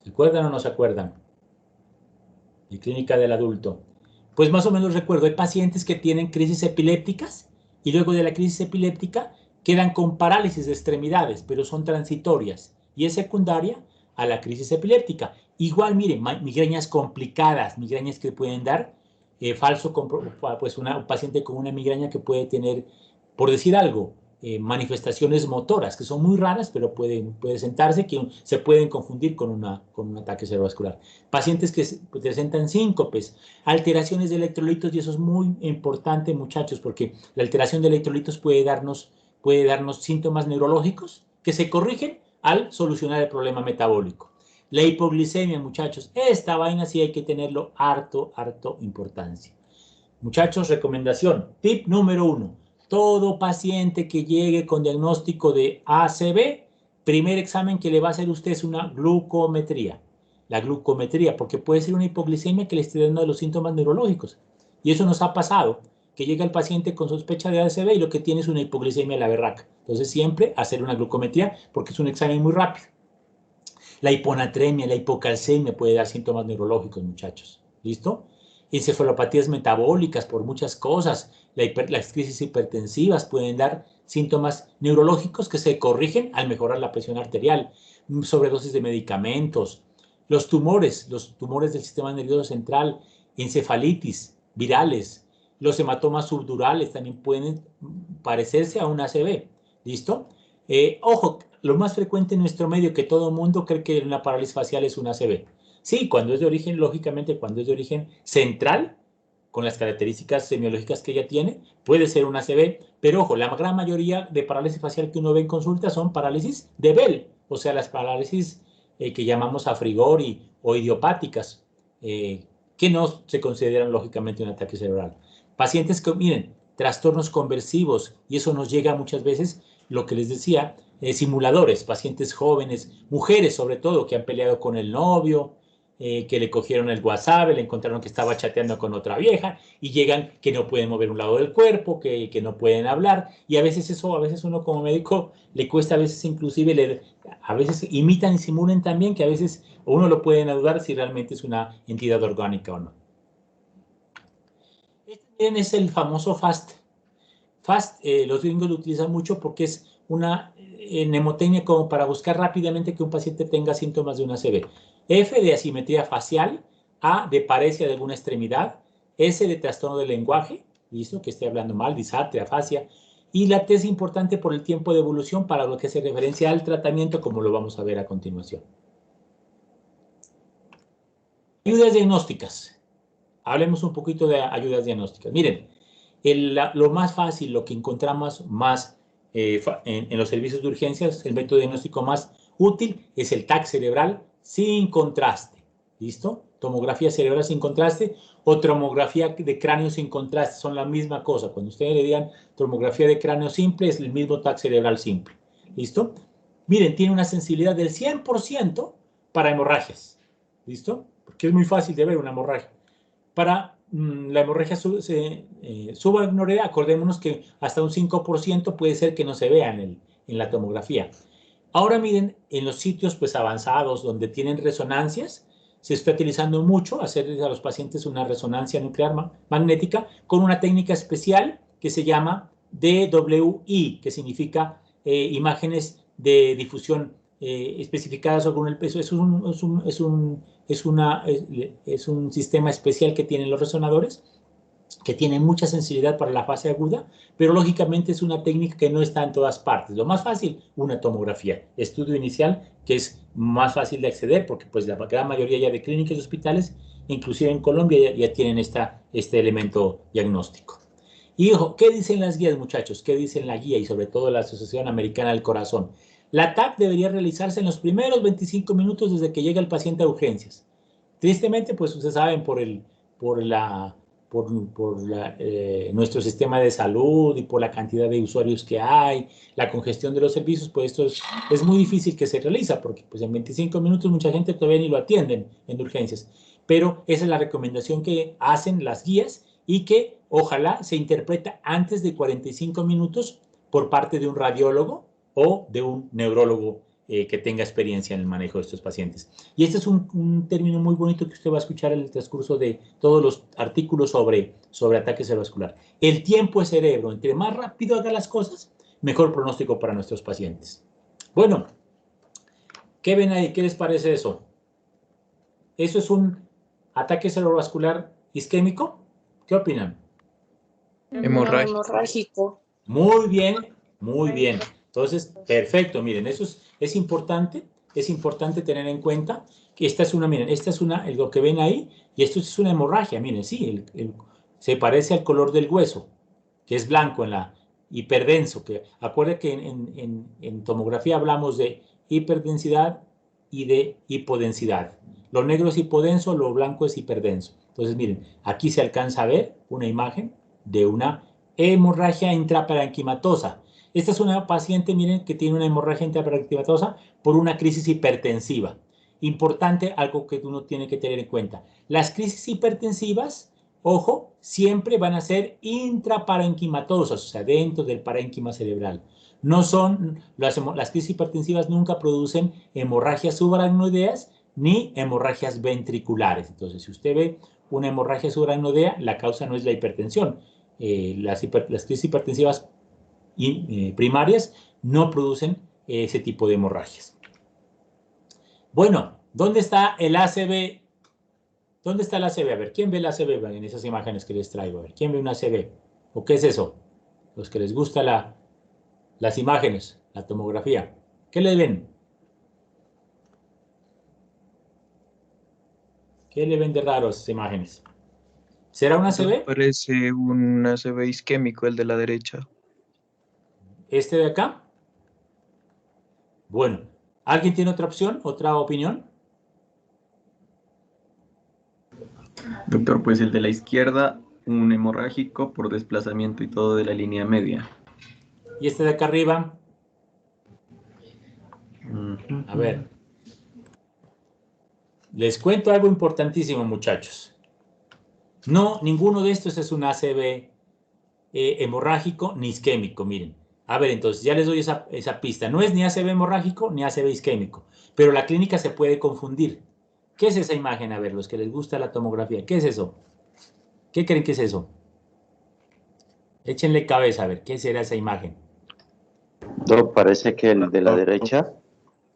¿Se acuerdan o no se acuerdan? Y clínica del adulto. Pues más o menos recuerdo, hay pacientes que tienen crisis epilépticas y luego de la crisis epiléptica quedan con parálisis de extremidades, pero son transitorias y es secundaria a la crisis epiléptica. Igual, miren, migrañas complicadas, migrañas que pueden dar pues un paciente con una migraña que puede tener, por decir algo, manifestaciones motoras que son muy raras, pero puede sentarse, que se pueden confundir con un ataque cerebrovascular. Pacientes que presentan síncopes, alteraciones de electrolitos, y eso es muy importante, muchachos, porque la alteración de electrolitos puede darnos síntomas neurológicos que se corrigen al solucionar el problema metabólico. La hipoglicemia, muchachos, esta vaina sí hay que tenerlo harto importancia. Muchachos, recomendación, tip número 1. Todo paciente que llegue con diagnóstico de ACV, primer examen que le va a hacer usted es una glucometría. La glucometría, porque puede ser una hipoglicemia que le esté dando los síntomas neurológicos. Y eso nos ha pasado, que llega el paciente con sospecha de ACV y lo que tiene es una hipoglicemia a la berraca. Entonces siempre hacer una glucometría porque es un examen muy rápido. La hiponatremia, la hipocalcemia puede dar síntomas neurológicos, muchachos. ¿Listo? Encefalopatías metabólicas por muchas cosas. Las crisis hipertensivas pueden dar síntomas neurológicos que se corrigen al mejorar la presión arterial, sobredosis de medicamentos. Los tumores del sistema nervioso central, encefalitis, virales, los hematomas subdurales también pueden parecerse a un ACV. ¿Listo? Ojo, lo más frecuente en nuestro medio que todo el mundo cree que una parálisis facial es un ACV. Sí, cuando es de origen, lógicamente, cuando es de origen central, con las características semiológicas que ella tiene, puede ser un ACV, pero ojo, la gran mayoría de parálisis facial que uno ve en consulta son parálisis de Bell, o sea, las parálisis que llamamos a frigori o idiopáticas, que no se consideran lógicamente un ataque cerebral. Pacientes que, miren, trastornos conversivos, y eso nos llega muchas veces, lo que les decía, simuladores, pacientes jóvenes, mujeres sobre todo, que han peleado con el novio, que le cogieron el WhatsApp, le encontraron que estaba chateando con otra vieja y llegan que no pueden mover un lado del cuerpo, que no pueden hablar y a veces uno como médico le cuesta, a veces inclusive, a veces imitan y simulan también que a veces uno lo pueden dudar si realmente es una entidad orgánica o no. Este es el famoso FAST. FAST, los gringos lo utilizan mucho porque es una mnemotecnia como para buscar rápidamente que un paciente tenga síntomas de una ACV. F de asimetría facial, A de paresia de alguna extremidad, S de trastorno del lenguaje, listo, que esté hablando mal, disartria, afasia, y la T es importante por el tiempo de evolución para lo que hace referencia al tratamiento, como lo vamos a ver a continuación. Ayudas diagnósticas. Hablemos un poquito de ayudas diagnósticas. Miren, lo más fácil, lo que encontramos más en los servicios de urgencias, el método diagnóstico más útil es el TAC cerebral sin contraste. ¿Listo? Tomografía cerebral sin contraste o tomografía de cráneo sin contraste, son la misma cosa. Cuando ustedes le digan tomografía de cráneo simple, es el mismo TAC cerebral simple. ¿Listo? Miren, tiene una sensibilidad del 100% para hemorragias. ¿Listo? porque es muy fácil de ver una hemorragia. Para la hemorragia subaracnoidea, acordémonos que hasta un 5% puede ser que no se vea en la tomografía. Ahora miren, en los sitios pues avanzados donde tienen resonancias, se está utilizando mucho hacerles a los pacientes una resonancia nuclear magnética con una técnica especial que se llama DWI, que significa imágenes de difusión especificadas según el peso. Es un sistema especial que tienen los resonadores, que tiene mucha sensibilidad para la fase aguda, pero lógicamente es una técnica que no está en todas partes. Lo más fácil, una tomografía, estudio inicial, que es más fácil de acceder, porque pues la gran mayoría ya de clínicas y hospitales, inclusive en Colombia, ya tienen este elemento diagnóstico. Y ojo, ¿qué dicen las guías, muchachos? ¿Qué dicen la guía y sobre todo la Asociación Americana del Corazón? La TAC debería realizarse en los primeros 25 minutos desde que llega el paciente a urgencias. Tristemente, pues ustedes saben, nuestro sistema de salud y por la cantidad de usuarios que hay, la congestión de los servicios, pues esto es muy difícil que se realiza, porque pues en 25 minutos mucha gente todavía ni lo atienden en urgencias. Pero esa es la recomendación que hacen las guías y que ojalá se interpreta antes de 45 minutos por parte de un radiólogo o de un neurólogo que tenga experiencia en el manejo de estos pacientes. Y este es un término muy bonito que usted va a escuchar en el transcurso de todos los artículos sobre ataque cerebrovascular. El tiempo es cerebro. Entre más rápido haga las cosas, mejor pronóstico para nuestros pacientes. Bueno, ¿qué ven ahí? ¿Qué les parece eso? ¿Eso es un ataque cerebrovascular isquémico? ¿Qué opinan? Hemorrágico. Muy bien, muy bien. Entonces, perfecto, miren, eso es importante tener en cuenta que esta es lo que ven ahí, y esto es una hemorragia, miren, sí, se parece al color del hueso, que es blanco en la hiperdenso, que acuérdense que en tomografía hablamos de hiperdensidad y de hipodensidad. Lo negro es hipodenso, lo blanco es hiperdenso. Entonces, miren, aquí se alcanza a ver una imagen de una hemorragia intraparenquimatosa. Esta es una paciente, miren, que tiene una hemorragia intraparenquimatosa por una crisis hipertensiva. Importante, algo que uno tiene que tener en cuenta. Las crisis hipertensivas, ojo, siempre van a ser intraparenquimatosas, o sea, dentro del parénquima cerebral. No son, las crisis hipertensivas nunca producen hemorragias subaracnoideas ni hemorragias ventriculares. Entonces, si usted ve una hemorragia subaracnoidea, la causa no es la hipertensión. Las crisis hipertensivas primarias no producen ese tipo de hemorragias. Bueno, ¿dónde está el ACV? ¿Dónde está el ACV? A ver, ¿quién ve el ACV en esas imágenes que les traigo? A ver, ¿quién ve un ACV? ¿O qué es eso? Los que les gusta las imágenes, la tomografía. ¿Qué le ven? ¿Qué le ven de raro a esas imágenes? ¿Será un ACV? Parece un ACV isquémico, el de la derecha. ¿Este de acá? Bueno, ¿alguien tiene otra opción, otra opinión? Doctor, pues el de la izquierda, un hemorrágico por desplazamiento y todo de la línea media. ¿Y este de acá arriba? A ver. Les cuento algo importantísimo, muchachos. No, ninguno de estos es un ACV hemorrágico ni isquémico, miren. A ver, entonces ya les doy esa pista. No es ni ACV hemorrágico ni ACV isquémico, pero la clínica se puede confundir. ¿Qué es esa imagen? A ver, los que les gusta la tomografía, ¿qué es eso? ¿Qué creen que es eso? Échenle cabeza, a ver, ¿qué será esa imagen? No, parece que el de la derecha,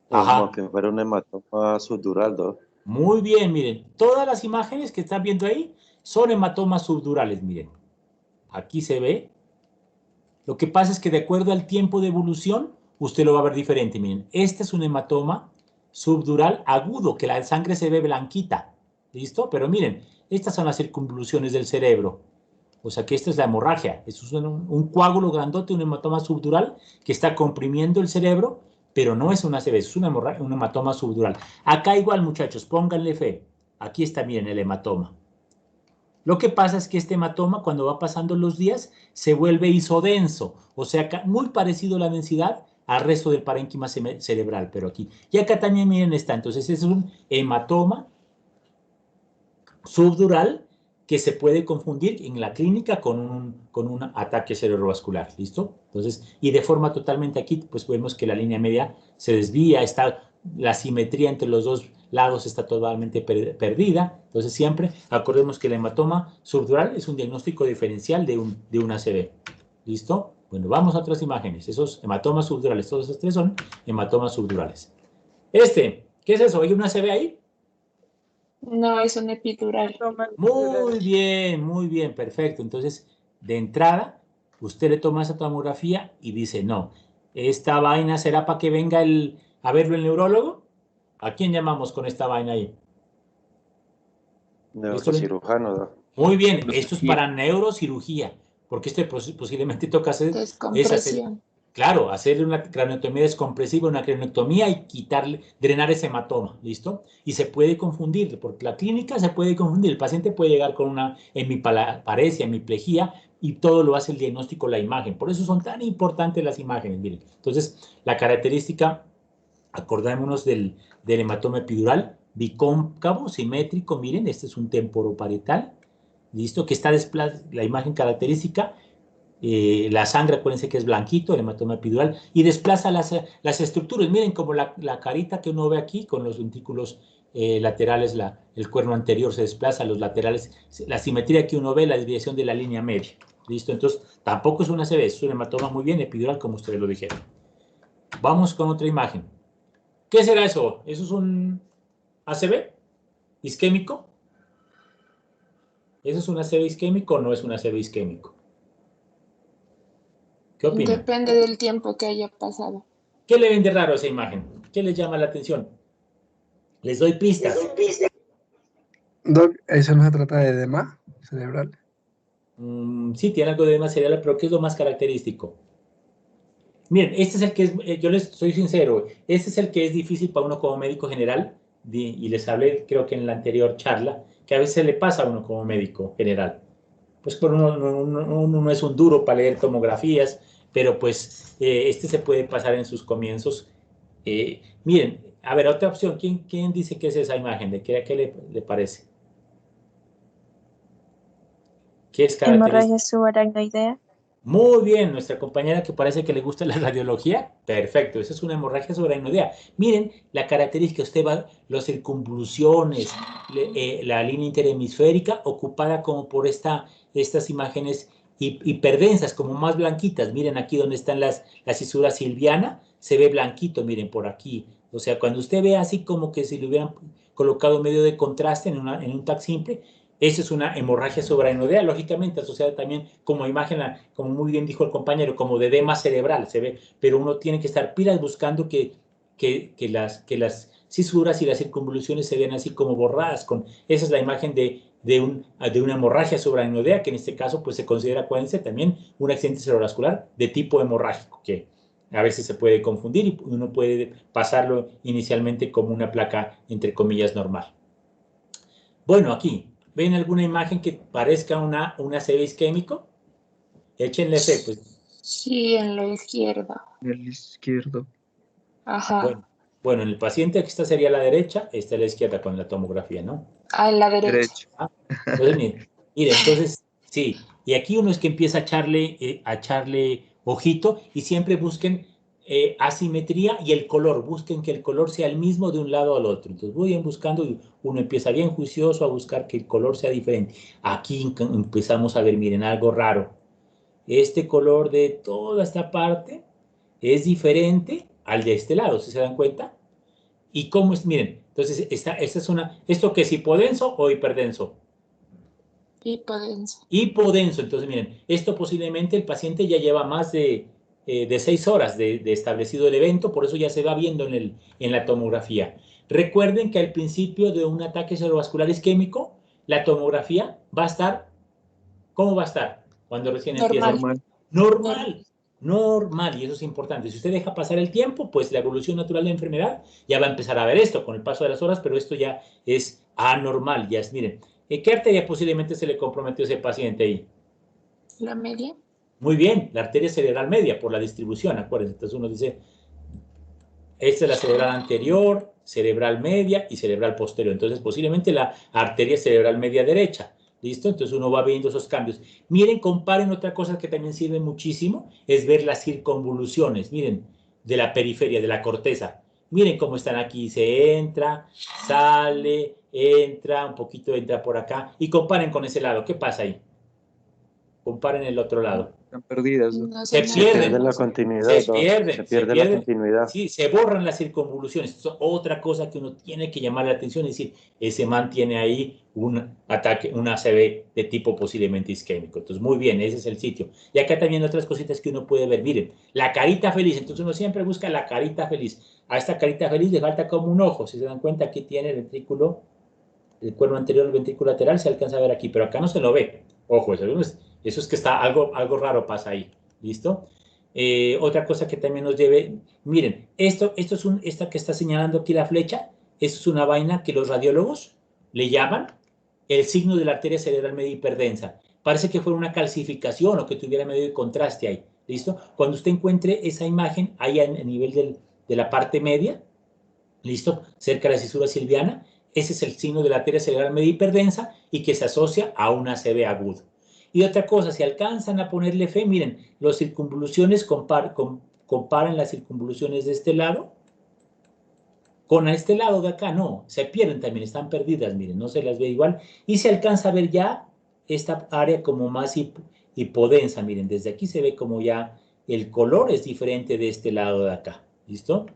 Ajá. como que fuera un hematoma subdural, ¿no? Muy bien, miren. Todas las imágenes que están viendo ahí son hematomas subdurales, miren. Aquí se ve. Lo que pasa es que de acuerdo al tiempo de evolución, usted lo va a ver diferente. Miren, este es un hematoma subdural agudo, que la sangre se ve blanquita. ¿Listo? Pero miren, estas son las circunvoluciones del cerebro. O sea que esta es la hemorragia. Esto es un coágulo grandote, un hematoma subdural que está comprimiendo el cerebro, pero no es una ACV, es un hematoma subdural. Acá igual, muchachos, pónganle fe. Aquí está, miren, el hematoma. Lo que pasa es que este hematoma, cuando va pasando los días, se vuelve isodenso, o sea, muy parecido la densidad al resto del parénquima cerebral, pero aquí. Y acá también, miren, está. Entonces, es un hematoma subdural que se puede confundir en la clínica con un ataque cerebrovascular, ¿listo? Entonces, y de forma totalmente aquí, pues vemos que la línea media se desvía, la simetría entre los dos lados está totalmente perdida. Entonces, siempre acordemos que el hematoma subdural es un diagnóstico diferencial de un ACV, ¿listo? Bueno, vamos a otras imágenes. Esos hematomas subdurales, todos esos tres son hematomas subdurales. ¿Qué es eso? ¿Hay un ACV ahí? No, es un epidural. Muy bien, perfecto. Entonces, de entrada, usted le toma esa tomografía y dice, no, ¿esta vaina será para que venga a verlo el neurólogo? ¿A quién llamamos con esta vaina ahí? Neurocirujano, ¿no? Muy bien, esto es para neurocirugía, porque posiblemente toca hacer Descompresión. claro, hacerle una craneotomía descompresiva, una craneotomía y drenar ese hematoma, ¿listo? Y se puede confundir, porque la clínica se puede confundir. El paciente puede llegar con una hemiparesia, hemiplegia, y todo lo hace el diagnóstico, la imagen. Por eso son tan importantes las imágenes, miren. Entonces, la característica, acordémonos del hematoma epidural, bicóncavo, simétrico, miren, este es un temporoparietal, ¿listo? Que está la imagen característica. La sangre, acuérdense que es blanquito, el hematoma epidural, y desplaza las estructuras. Miren como la carita que uno ve aquí, con los ventrículos laterales, el cuerno anterior se desplaza, los laterales, la simetría que uno ve, la desviación de la línea media. ¿Listo? Entonces, tampoco es una ACV, es un hematoma muy bien epidural, como ustedes lo dijeron. Vamos con otra imagen. ¿Qué será eso? ¿Eso es un ACV isquémico? ¿Eso es un ACV isquémico o no es un ACV isquémico? ¿Qué opinan? Depende del tiempo que haya pasado. ¿Qué le ven de raro a esa imagen? ¿Qué les llama la atención? Les doy pistas. Doc, ¿eso no se trata de edema cerebral? Sí, tiene algo de edema cerebral, pero ¿qué es lo más característico? Miren, este es el que es, yo les soy sincero, este es el que es difícil para uno como médico general, y les hablé, creo que en la anterior charla, que a veces le pasa a uno como médico general. Pues por uno no es un duro para leer tomografías, pero pues este se puede pasar en sus comienzos. Miren, a ver, otra opción. ¿Quién dice que es esa imagen? ¿De qué le parece? ¿Qué es característica? Hemorragia subaracnoidea. Muy bien, nuestra compañera que parece que le gusta la radiología. Perfecto, esa es una hemorragia subaracnoidea. Miren la característica, usted va, las circunvoluciones, la línea interhemisférica ocupada como por estas imágenes hiperdensas, como más blanquitas. Miren aquí donde están la cisura silviana, se ve blanquito, miren por aquí. O sea, cuando usted ve así como que si le hubieran colocado medio de contraste en un TAC simple, esa es una hemorragia subaracnoidea, lógicamente asociada también como imagen, como muy bien dijo el compañero, como de edema cerebral, se ve, pero uno tiene que estar pilas buscando que las cisuras y las circunvoluciones se vean así como borradas. Esa es la imagen de una hemorragia subaracnoidea, que en este caso pues se considera, acuérdense, también un accidente cerebrovascular de tipo hemorrágico, que a veces se puede confundir y uno puede pasarlo inicialmente como una placa, entre comillas, normal. Bueno, aquí, ¿ven alguna imagen que parezca una ACV isquémico? Échenle fe, pues. Sí, en la izquierda. En el izquierdo. Ajá. Bueno, en el paciente aquí esta sería la derecha, esta es la izquierda con la tomografía, ¿no? Ah, en la derecha. Entonces, mire, entonces, sí, y aquí uno es que empieza a echarle ojito, y siempre busquen asimetría y el color, busquen que el color sea el mismo de un lado al otro. Entonces vayan buscando y uno empieza bien juicioso a buscar que el color sea diferente. Aquí empezamos a ver, miren, algo raro. Este color de toda esta parte es diferente al de este lado, ¿sí se dan cuenta? ¿Y cómo es? Miren, entonces esta es ¿esto qué es, hipodenso o hiperdenso? Hipodenso. Hipodenso. Entonces, miren, esto posiblemente el paciente ya lleva más de 6 horas de establecido el evento, por eso ya se va viendo en la tomografía. Recuerden que al principio de un ataque cerebrovascular isquémico, la tomografía va a estar, ¿cómo va a estar? Cuando recién empieza. Normal, y eso es importante. Si usted deja pasar el tiempo, pues la evolución natural de la enfermedad ya va a empezar a ver esto con el paso de las horas, pero esto ya es anormal. Ya es, miren, ¿qué arteria posiblemente se le comprometió a ese paciente ahí? ¿La media? Muy bien, la arteria cerebral media por la distribución, acuérdense. Entonces uno dice, Esta es la cerebral anterior, cerebral media y cerebral posterior. Entonces, posiblemente la arteria cerebral media derecha. ¿Listo? Entonces uno va viendo esos cambios. Miren, comparen otra cosa que también sirve muchísimo, es ver las circunvoluciones. Miren, de la periferia, de la corteza. Miren cómo están aquí. Se entra, sale, entra, un poquito entra por acá. Y comparen con ese lado. ¿Qué pasa ahí? Comparen el otro lado. Están perdidas. No Se sé nada. Se pierde pierden, la continuidad, se Doc. pierden, Se pierde la continuidad. sí, se borran las circunvoluciones. Esto es otra cosa que uno tiene que llamar la atención, es decir, ese man tiene ahí un ataque, un ACV de tipo posiblemente isquémico. Entonces, muy bien, ese es el sitio. Y acá también otras cositas que uno puede ver. Miren, la carita feliz. Entonces uno siempre busca la carita feliz. A esta carita feliz le falta como un ojo. Si se dan cuenta, aquí tiene el ventrículo, el cuerno anterior, el ventrículo lateral, se alcanza a ver aquí, pero acá no se lo ve. Ojo, eso es que está algo raro pasa ahí. ¿Listo? Otra cosa que también nos debe, miren, esta que está señalando aquí la flecha, esto es una vaina que los radiólogos le llaman el signo de la arteria cerebral media hiperdensa. Parece que fuera una calcificación o que tuviera medio de contraste ahí. ¿Listo? Cuando usted encuentre esa imagen ahí a nivel de la parte media, ¿listo? Cerca de la cisura silviana, ese es el signo de la arteria cerebral media hiperdensa y que se asocia a un ACV agudo. Y otra cosa, si alcanzan a ponerle fe, miren, las circunvoluciones, comparen las circunvoluciones de este lado con este lado de acá, no, se pierden también, están perdidas, miren, no se las ve igual. Y se alcanza a ver ya esta área como más hipodensa, miren, desde aquí se ve como ya el color es diferente de este lado de acá, ¿listo?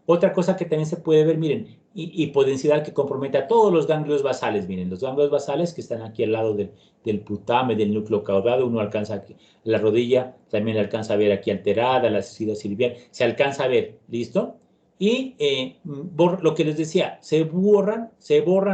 Otra cosa que también se puede ver, miren, hipodensidad que compromete a todos los ganglios basales. Miren, los ganglios basales que están aquí al lado del putame, del núcleo caudado, uno alcanza aquí, la rodilla, también le alcanza a ver aquí alterada, la cisura silviana, se alcanza a ver, ¿listo? Y lo que les decía, se borran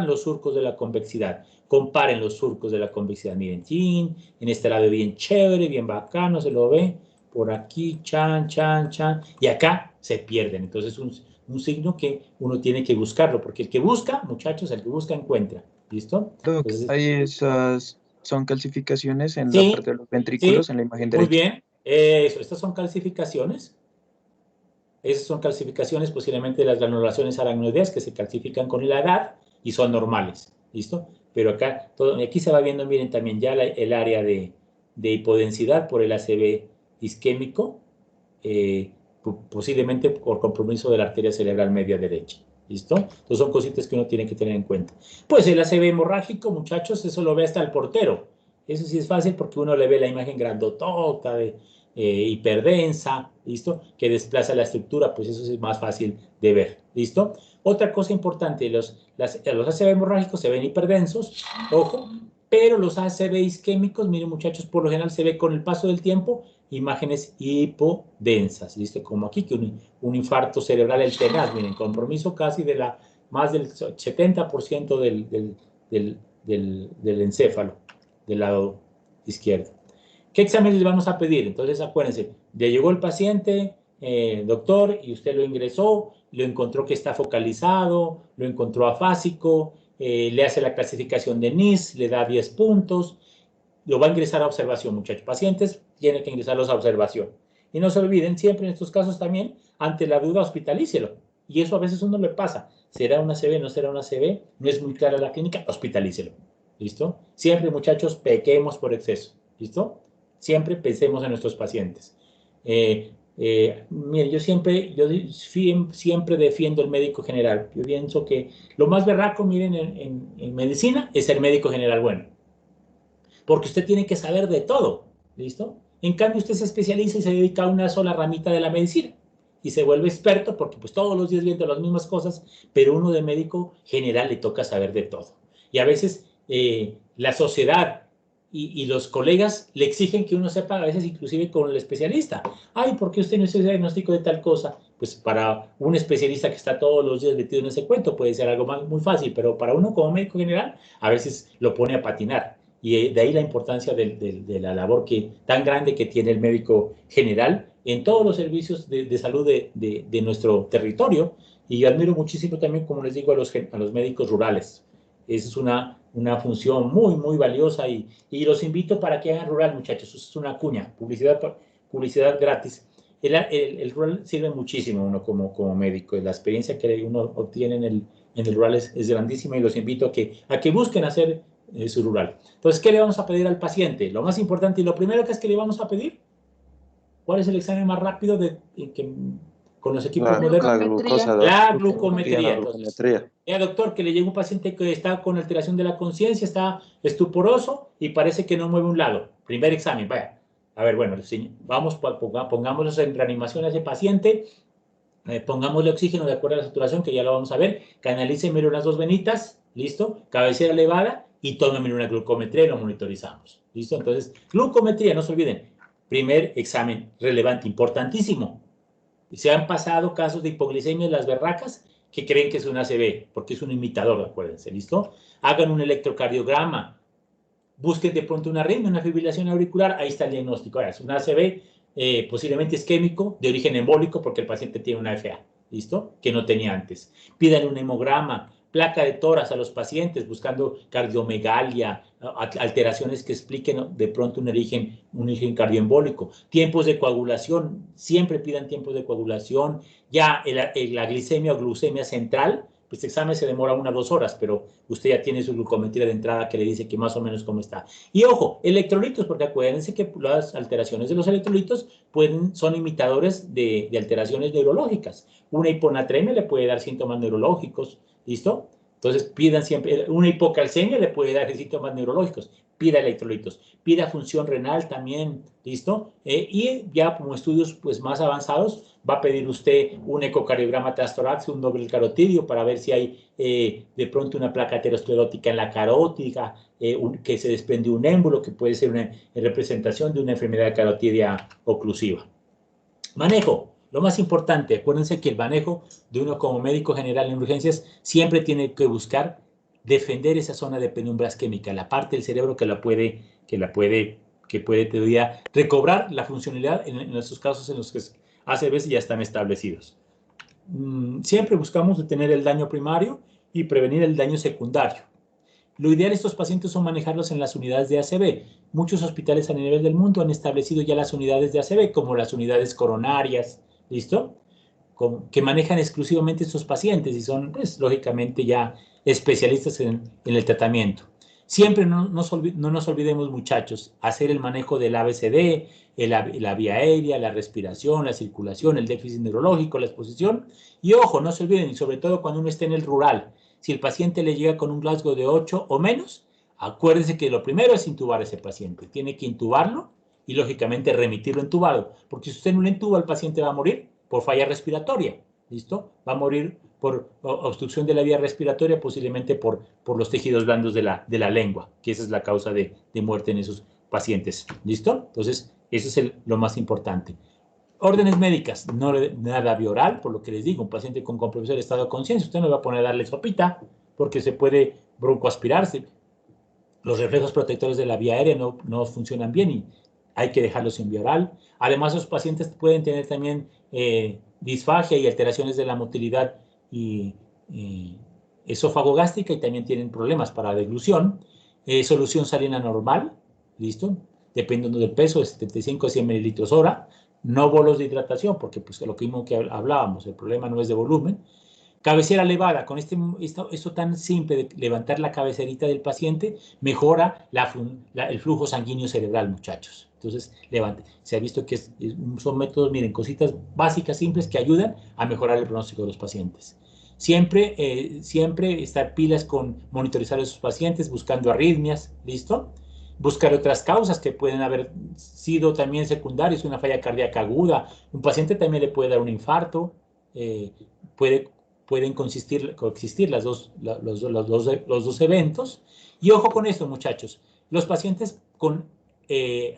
los surcos de la convexidad. Comparen los surcos de la convexidad. Miren, chin, en este lado bien chévere, bien bacano, se lo ve. Por aquí, chan, chan, chan. Y acá se pierden. Entonces, un signo que uno tiene que buscarlo, porque el que busca, muchachos, el que busca encuentra. ¿Listo? Doc, Entonces, ahí esas son calcificaciones en la sí, parte de los ventrículos, sí, en la imagen muy derecha. bien. Eso, estas son calcificaciones. Esas son calcificaciones posiblemente de las granulaciones aracnoideas que se calcifican con la edad y son normales. ¿Listo? Pero acá, aquí se va viendo, miren, también ya el área de hipodensidad por el ACV isquémico, posiblemente por compromiso de la arteria cerebral media derecha. ¿Listo? Entonces son cositas que uno tiene que tener en cuenta. Pues el ACV hemorrágico, muchachos, eso lo ve hasta el portero. Eso sí es fácil porque uno le ve la imagen grandotota de hiperdensa, ¿listo? Que desplaza la estructura, pues eso es más fácil de ver, ¿listo? Otra cosa importante, los ACV hemorrágicos se ven hiperdensos, ojo, pero los ACV isquémicos, miren muchachos, por lo general se ve con el paso del tiempo imágenes hipodensas, ¿listo? Como aquí, que un infarto cerebral el tenaz, miren, compromiso casi de más del 70% del encéfalo, del lado izquierdo. ¿Qué exámenes le vamos a pedir? Entonces, acuérdense, ya llegó el paciente, doctor, y usted lo ingresó, lo encontró que está focalizado, lo encontró afásico, le hace la clasificación de NIS, le da 10 puntos, lo va a ingresar a observación, muchachos. Pacientes tienen que ingresarlos a observación. Y no se olviden, siempre en estos casos también, ante la duda, hospitalícelo. Y eso a veces uno le pasa. ¿Será una ACV? ¿No será una ACV? No es muy clara la clínica, hospitalícelo. ¿Listo? Siempre, muchachos, pequemos por exceso. ¿Listo? Siempre pensemos en nuestros pacientes. Miren, yo siempre defiendo el médico general. Yo pienso que lo más berraco, miren, en medicina es el médico general bueno. Porque usted tiene que saber de todo, ¿listo? En cambio, usted se especializa y se dedica a una sola ramita de la medicina y se vuelve experto porque pues todos los días viendo las mismas cosas, pero uno de médico general le toca saber de todo. Y a veces la sociedad y los colegas le exigen que uno sepa, a veces inclusive con el especialista. Ay, ¿por qué usted no es el diagnóstico de tal cosa? Pues para un especialista que está todos los días metido en ese cuento puede ser algo muy fácil, pero para uno como médico general a veces lo pone a patinar. Y de ahí la importancia de la labor tan grande que tiene el médico general en todos los servicios de salud de nuestro territorio. Y yo admiro muchísimo también, como les digo, a los médicos rurales. Esa es una función muy, muy valiosa y los invito para que hagan rural, muchachos. Eso es una cuña, publicidad gratis. el rural sirve muchísimo uno como médico. La experiencia que uno obtiene en el rural es grandísima y los invito a que busquen hacer su rural. Entonces, ¿qué le vamos a pedir al paciente? Lo más importante y lo primero que es que le vamos a pedir, ¿cuál es el examen más rápido con los equipos modernos? La glucosa. La glucometría. Glucometría. Doctor, que le llega un paciente que está con alteración de la conciencia, está estuporoso y parece que no mueve un lado. Primer examen, vaya. A ver, bueno, pongámoslo en reanimación a ese paciente, pongámosle oxígeno de acuerdo a la saturación, que ya lo vamos a ver, canalícemelo unas 2 venitas, listo, cabecera elevada y tómeme una glucometría y lo monitorizamos, listo. Entonces, glucometría, no se olviden, primer examen relevante, importantísimo. Se han pasado casos de hipoglicemia en las berracas que creen que es un ACV, porque es un imitador, acuérdense, listo. Hagan un electrocardiograma, busquen de pronto una arritmia, una fibrilación auricular, ahí está el diagnóstico. Ahora, es un ACV posiblemente isquémico, de origen embólico, porque el paciente tiene una FA, ¿listo? Que no tenía antes. Pidan un hemograma, placa de tórax a los pacientes, buscando cardiomegalia, alteraciones que expliquen de pronto un origen cardioembólico. Tiempos de coagulación, siempre pidan tiempos de coagulación. Ya la glicemia o glucemia central, este examen se demora 1 o 2 horas, pero usted ya tiene su glucometría de entrada que le dice que más o menos cómo está. Y ojo, electrolitos, porque acuérdense que las alteraciones de los electrolitos son imitadores de alteraciones neurológicas. Una hiponatremia le puede dar síntomas neurológicos, ¿listo? Entonces pidan siempre, una hipocalcemia le puede dar síntomas neurológicos, pida electrolitos, pida función renal también, ¿listo? Y ya como estudios pues más avanzados, va a pedir usted un ecocardiograma transtorácico, un doble carotidio para ver si hay de pronto una placa aterosclerótica en la carótida, que se desprende un émbolo, que puede ser una representación de una enfermedad carotidia oclusiva. Manejo. Lo más importante, acuérdense que el manejo de uno como médico general en urgencias siempre tiene que buscar defender esa zona de penumbra isquémica, la parte del cerebro que puede todavía recobrar la funcionalidad en esos casos en los que hace veces ya están establecidos. Siempre buscamos detener el daño primario y prevenir el daño secundario. Lo ideal de estos pacientes son manejarlos en las unidades de ACV. Muchos hospitales a nivel del mundo han establecido ya las unidades de ACV, como las unidades coronarias, ¿listo? Que manejan exclusivamente estos pacientes y son, pues, lógicamente ya especialistas en el tratamiento. Siempre no nos olvidemos, muchachos, hacer el manejo del ABCD, la vía aérea, la respiración, la circulación, el déficit neurológico, la exposición. Y ojo, no se olviden, y sobre todo cuando uno esté en el rural, si el paciente le llega con un Glasgow de 8 o menos, acuérdense que lo primero es intubar a ese paciente. Tiene que intubarlo y, lógicamente, remitirlo entubado. Porque si usted no lo intuba, el paciente va a morir por falla respiratoria, ¿listo? Va a morir por obstrucción de la vía respiratoria, posiblemente por los tejidos blandos de la lengua, que esa es la causa de muerte en esos pacientes, ¿listo? Entonces, eso es lo más importante. Órdenes médicas, nada bioral, por lo que les digo, un paciente con compromisión del estado de conciencia, usted no va a poner a darle sopita, porque se puede broncoaspirarse. Los reflejos protectores de la vía aérea no funcionan bien y hay que dejarlos en vía oral. Además, los pacientes pueden tener también disfagia y alteraciones de la motilidad esófago-gástrica y también tienen problemas para la deglución. Solución salina normal, ¿listo? Dependiendo del peso, de 75 a 100 mililitros hora. No bolos de hidratación, porque pues lo mismo que hablábamos, el problema no es de volumen. Cabecera elevada, con esto tan simple de levantar la cabecerita del paciente, mejora el flujo sanguíneo cerebral, muchachos. Entonces, levante. Se ha visto que son métodos, miren, cositas básicas, simples, que ayudan a mejorar el pronóstico de los pacientes. Siempre estar pilas con monitorizar a esos pacientes, buscando arritmias, ¿listo? Buscar otras causas que pueden haber sido también secundarias, una falla cardíaca aguda. Un paciente también le puede dar un infarto, pueden coexistir los dos eventos. Y ojo con esto, muchachos, los pacientes con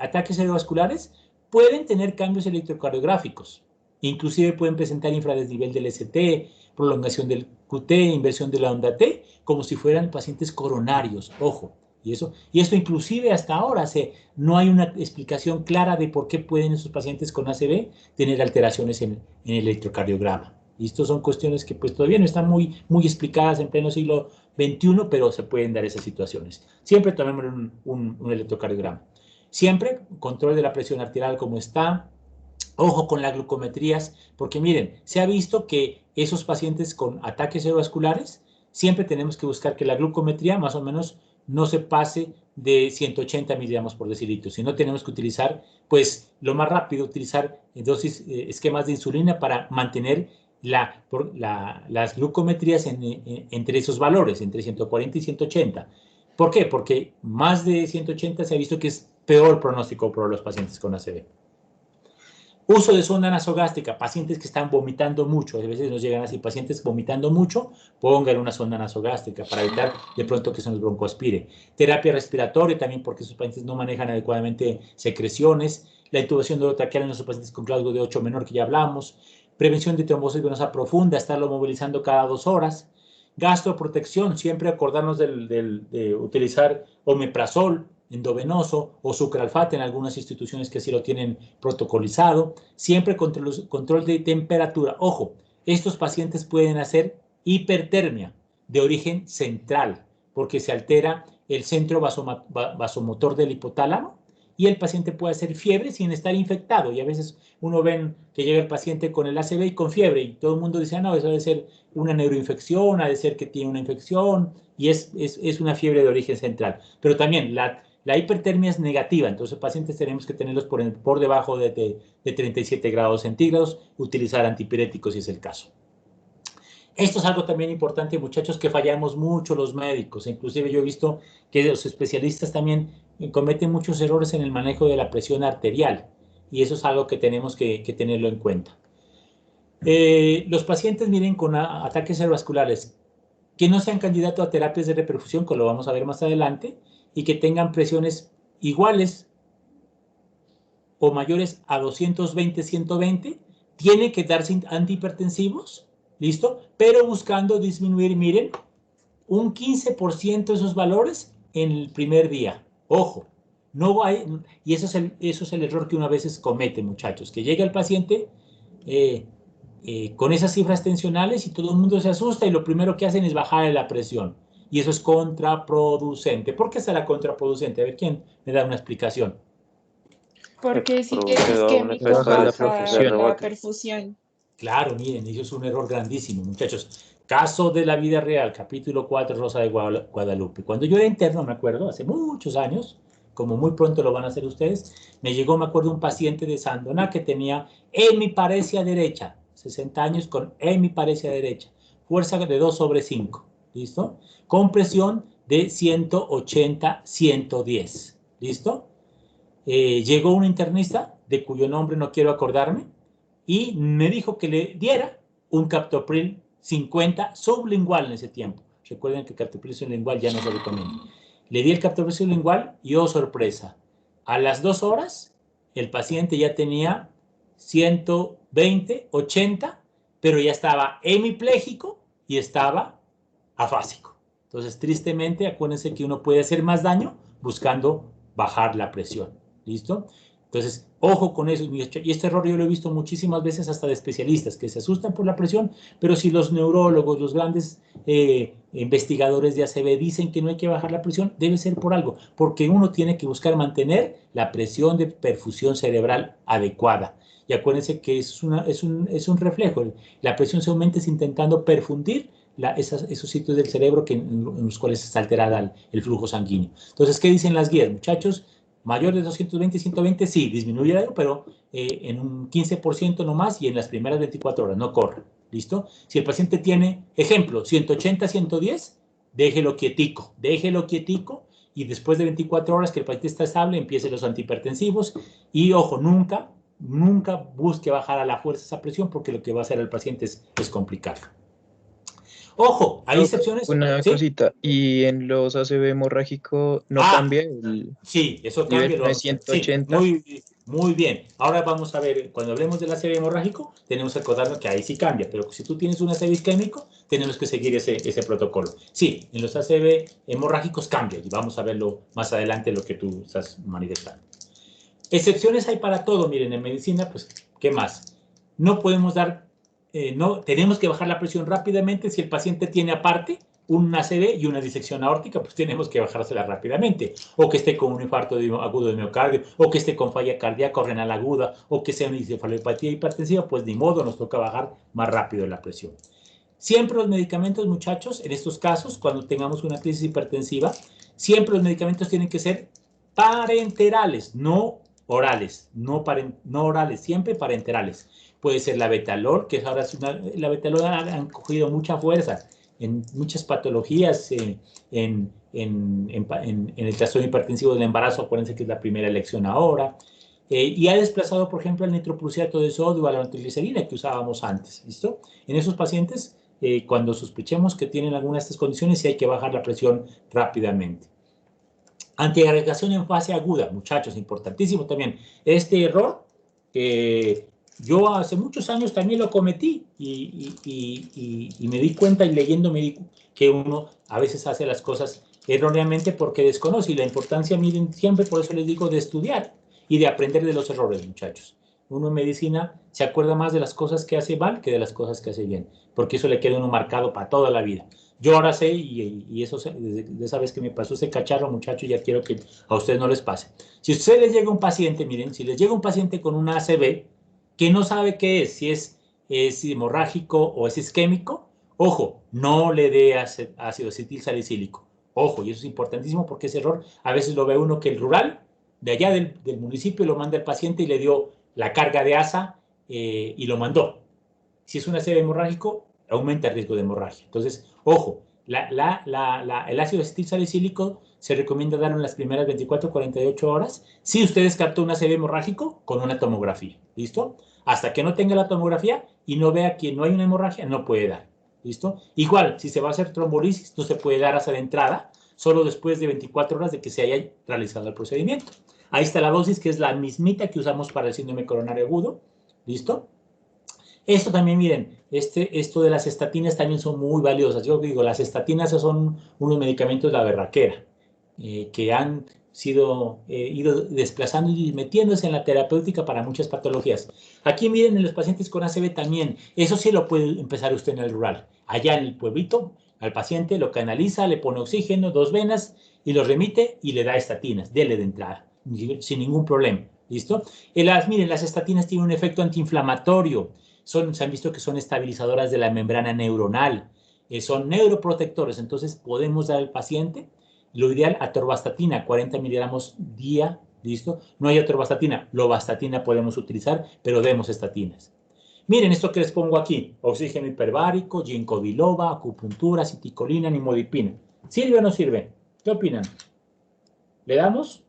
ataques cerebrovasculares pueden tener cambios electrocardiográficos, inclusive pueden presentar infradesnivel del ST, prolongación del QT, inversión de la onda T, como si fueran pacientes coronarios, ojo. Y esto inclusive hasta ahora no hay una explicación clara de por qué pueden esos pacientes con ACV tener alteraciones en el electrocardiograma. Y estas son cuestiones que pues todavía no están muy explicadas en pleno siglo XXI, pero se pueden dar esas situaciones. Siempre tomemos un electrocardiograma. Siempre control de la presión arterial como está, Ojo con las glucometrías, porque miren, se ha visto que esos pacientes con ataques cerebrovasculares, siempre tenemos que buscar que la glucometría más o menos no se pase de 180 miligramos por decilitro, sino tenemos que utilizar, pues, lo más rápido, utilizar esquemas de insulina para mantener las glucometrías entre esos valores, entre 140 y 180. ¿Por qué? Porque más de 180 se ha visto que es peor pronóstico para los pacientes con ACV. Uso de sonda nasogástrica, pacientes que están vomitando mucho, a veces nos llegan así, pacientes vomitando mucho, pongan una sonda nasogástrica para evitar de pronto que se nos broncoaspire. Terapia respiratoria también porque esos pacientes no manejan adecuadamente secreciones. La intubación orotraqueal en nuestros pacientes con Glasgow de 8 menor que ya hablamos. Prevención de trombosis venosa profunda, estarlo movilizando cada 2 horas. Gastroprotección, siempre acordarnos de utilizar omeprazol endovenoso o sucralfate en algunas instituciones que así lo tienen protocolizado. Siempre control de temperatura. Ojo, estos pacientes pueden hacer hipertermia de origen central porque se altera el centro vasomotor del hipotálamo y el paciente puede hacer fiebre sin estar infectado. Y a veces uno ve que llega el paciente con el ACV y con fiebre y todo el mundo dice, no, eso debe ser una neuroinfección, ha de ser que tiene una infección y es una fiebre de origen central. Pero también la hipertermia es negativa, entonces los pacientes tenemos que tenerlos por debajo de 37 grados centígrados, utilizar antipiréticos si es el caso. Esto es algo también importante, muchachos, que fallamos mucho los médicos. Inclusive yo he visto que los especialistas también cometen muchos errores en el manejo de la presión arterial. Y eso es algo que tenemos que tenerlo en cuenta. Los pacientes, miren, con ataques cerebrovasculares que no sean candidatos a terapias de reperfusión, que lo vamos a ver más adelante, y que tengan presiones iguales o mayores a 220, 120, tienen que darse antihipertensivos, ¿listo? Pero buscando disminuir, miren, un 15% de esos valores en el primer día. Ojo, no hay, y eso es el error que uno a veces comete, muchachos, que llega el paciente con esas cifras tensionales y todo el mundo se asusta y lo primero que hacen es bajar la presión. Y eso es contraproducente. ¿Por qué será contraproducente? A ver, ¿quién me da una explicación? Porque si quieres que baja la perfusión. Claro, miren, eso es un error grandísimo, muchachos. Caso de la vida real, capítulo 4, Rosa de Guadalupe. Cuando yo era interno, me acuerdo, hace muchos años, como muy pronto lo van a hacer ustedes, me llegó, me acuerdo, un paciente de Sandoná que tenía hemiparesia derecha, 60 años con hemiparesia derecha, fuerza de 2/5, ¿listo? Con presión de 180, 110, ¿listo? Llegó un internista, de cuyo nombre no quiero acordarme, y me dijo que le diera un captopril 50 sublingual en ese tiempo. Recuerden que el captopril sublingual ya no se recomienda. Le di el captopril sublingual y, oh sorpresa, a las 2 horas el paciente ya tenía 120, 80, pero ya estaba hemipléjico y estaba afásico. Entonces, tristemente, acuérdense que uno puede hacer más daño buscando bajar la presión. ¿Listo? Entonces, ojo con eso. Y este error yo lo he visto muchísimas veces hasta de especialistas que se asustan por la presión, pero si los neurólogos, los grandes investigadores de ACV dicen que no hay que bajar la presión, debe ser por algo, porque uno tiene que buscar mantener la presión de perfusión cerebral adecuada. Y acuérdense que es un reflejo. La presión se aumenta intentando perfundir esos sitios del cerebro en los cuales está alterada el flujo sanguíneo. Entonces, ¿qué dicen las guías, muchachos? Mayor de 220, 120, sí, disminuye algo, pero en un 15% no más y en las primeras 24 horas, no corra. ¿Listo? Si el paciente tiene, ejemplo, 180, 110, déjelo quietico y después de 24 horas que el paciente está estable, empiece los antihipertensivos y, ojo, nunca busque bajar a la fuerza esa presión porque lo que va a hacer al paciente es complicarlo. Ojo, hay excepciones. Una cosita, y en los ACV hemorrágicos no cambia el sí, eso cambia. nivel 180. Sí, muy bien. Ahora vamos a ver, cuando hablemos del ACV hemorrágico, tenemos que acordarnos que ahí sí cambia, pero si tú tienes un ACV isquémico, tenemos que seguir ese protocolo. Sí, en los ACV hemorrágicos cambia, y vamos a verlo más adelante, lo que tú estás manifestando. Excepciones hay para todo, miren, en medicina, pues, ¿qué más? No podemos dar... tenemos que bajar la presión rápidamente si el paciente tiene aparte un ACV y una disección aórtica, pues tenemos que bajársela rápidamente, o que esté con un infarto agudo de miocardio, o que esté con falla cardíaca o renal aguda, o que sea una encefalopatía hipertensiva, pues ni modo, nos toca bajar más rápido la presión. Siempre los medicamentos, muchachos, en estos casos, cuando tengamos una crisis hipertensiva, siempre los medicamentos tienen que ser parenterales, no orales, no orales, siempre parenterales. Puede ser la betalol, que ahora la betalol han cogido mucha fuerza en muchas patologías, en el trastorno hipertensivo del embarazo, acuérdense que es la primera elección ahora, y ha desplazado, por ejemplo, el nitroprusiato de sodio o la nitroglicerina que usábamos antes, ¿listo? En esos pacientes, cuando sospechemos que tienen alguna de estas condiciones, sí hay que bajar la presión rápidamente. Antiagregación en fase aguda, muchachos, importantísimo también. Este error, yo hace muchos años también lo cometí y me di cuenta y leyendo que uno a veces hace las cosas erróneamente porque desconoce. Y la importancia, miren, siempre por eso les digo de estudiar y de aprender de los errores, muchachos. Uno en medicina se acuerda más de las cosas que hace mal que de las cosas que hace bien, porque eso le queda a uno marcado para toda la vida. Yo ahora sé, y eso de esa vez que me pasó ese cacharro, muchachos, ya quiero que a ustedes no les pase. Si a ustedes les llega un paciente, miren, si les llega un paciente con una ACV que no sabe qué es, si es hemorrágico o es isquémico, ojo, no le dé ácido acetil salicílico. Ojo, y eso es importantísimo porque ese error a veces lo ve uno que el rural de allá del municipio lo manda el paciente y le dio la carga de ASA y lo mandó. Si es un ACV hemorrágico, aumenta el riesgo de hemorragia. Entonces, ojo, el ácido acetil salicílico se recomienda darlo en las primeras 24 o 48 horas si usted descartó un ACV hemorrágico con una tomografía. ¿Listo? Hasta que no tenga la tomografía y no vea que no hay una hemorragia, no puede dar. ¿Listo? Igual, si se va a hacer trombolisis, no se puede dar hasta de entrada, solo después de 24 horas de que se haya realizado el procedimiento. Ahí está la dosis, que es la mismita que usamos para el síndrome coronario agudo. ¿Listo? Esto también, miren, esto de las estatinas también son muy valiosas. Yo digo, las estatinas son unos medicamentos de la berraquera, que han sido ido desplazando y metiéndose en la terapéutica para muchas patologías. Aquí miren en los pacientes con ACV también, eso sí lo puede empezar usted en el rural. Allá en el pueblito, al paciente lo canaliza, le pone oxígeno, 2 venas y lo remite y le da estatinas, dele de entrada, sin ningún problema. ¿Listo? Miren, las estatinas tienen un efecto antiinflamatorio. Se han visto que son estabilizadoras de la membrana neuronal, son neuroprotectores, entonces podemos dar al paciente, lo ideal, atorvastatina, 40 miligramos día, ¿listo? No hay atorvastatina, lovastatina podemos utilizar, pero demos estatinas. Miren esto que les pongo aquí, oxígeno hiperbárico, ginkgo biloba, acupuntura, citicolina, nimodipina. ¿Sirve o no sirve? ¿Qué opinan? ¿Le damos?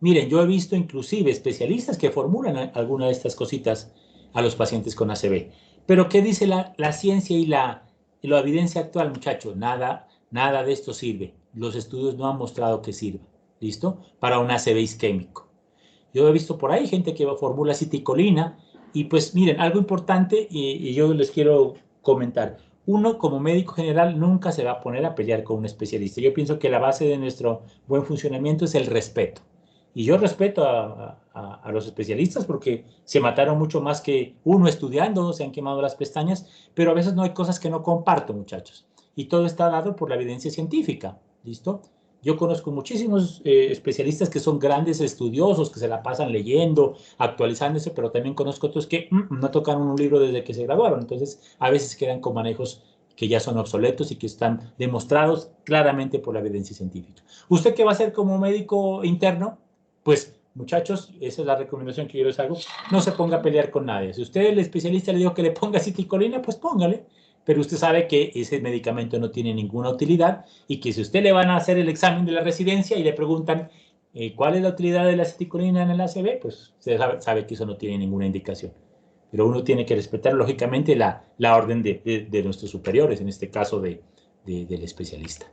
Miren, yo he visto inclusive especialistas que formulan alguna de estas cositas a los pacientes con ACV. Pero ¿qué dice la ciencia y la evidencia actual, muchachos? Nada de esto sirve. Los estudios no han mostrado que sirva. ¿Listo? Para un ACV isquémico. Yo he visto por ahí gente que formula citicolina y pues miren, algo importante y yo les quiero comentar. Uno, como médico general, nunca se va a poner a pelear con un especialista. Yo pienso que la base de nuestro buen funcionamiento es el respeto. Y yo respeto a los especialistas porque se mataron mucho más que uno estudiando, se han quemado las pestañas, pero a veces no hay cosas que no comparto, muchachos. Y todo está dado por la evidencia científica, ¿listo? Yo conozco muchísimos especialistas que son grandes estudiosos, que se la pasan leyendo, actualizándose, pero también conozco otros que no tocaron un libro desde que se graduaron. Entonces, a veces quedan con manejos que ya son obsoletos y que están demostrados claramente por la evidencia científica. ¿Usted qué va a hacer como médico interno? Pues, muchachos, esa es la recomendación que yo les hago. No se ponga a pelear con nadie. Si usted, el especialista, le dijo que le ponga citicolina, pues póngale. Pero usted sabe que ese medicamento no tiene ninguna utilidad y que si usted le van a hacer el examen de la residencia y le preguntan cuál es la utilidad de la citicolina en el ACV, pues usted sabe que eso no tiene ninguna indicación. Pero uno tiene que respetar, lógicamente, la orden de nuestros superiores, en este caso del especialista.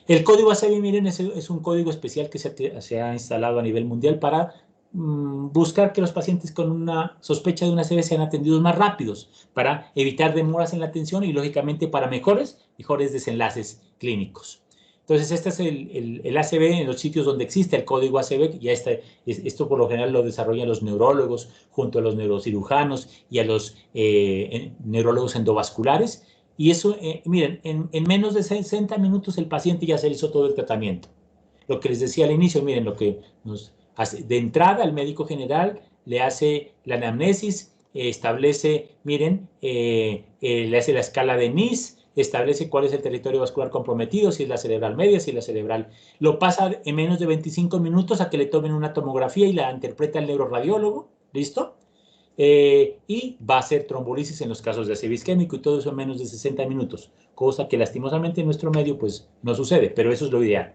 El código ACV, miren, es un código especial que se ha instalado a nivel mundial para buscar que los pacientes con una sospecha de una ACV sean atendidos más rápidos, para evitar demoras en la atención y, lógicamente, para mejores desenlaces clínicos. Entonces, este es el ACV en los sitios donde existe el código ACV. Ya está, esto por lo general lo desarrollan los neurólogos junto a los neurocirujanos y a los neurólogos endovasculares. Y eso, miren, en menos de 60 minutos el paciente ya se hizo todo el tratamiento. Lo que les decía al inicio, miren, lo que nos hace, de entrada el médico general le hace la anamnesis, establece, miren, le hace la escala de NIS, establece cuál es el territorio vascular comprometido, si es la cerebral media, si es la cerebral. Lo pasa en menos de 25 minutos a que le tomen una tomografía y la interpreta el neuroradiólogo, ¿listo? Y va a hacer trombolisis en los casos de ACV isquémico y todo eso en menos de 60 minutos, cosa que lastimosamente en nuestro medio pues no sucede, pero eso es lo ideal.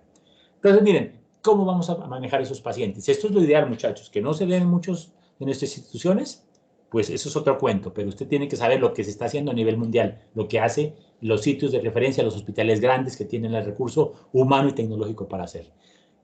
Entonces, miren, ¿cómo vamos a manejar esos pacientes? Esto es lo ideal, muchachos, que no se ven en muchas de nuestras instituciones, pues eso es otro cuento, pero usted tiene que saber lo que se está haciendo a nivel mundial, lo que hace los sitios de referencia, los hospitales grandes que tienen el recurso humano y tecnológico para hacer.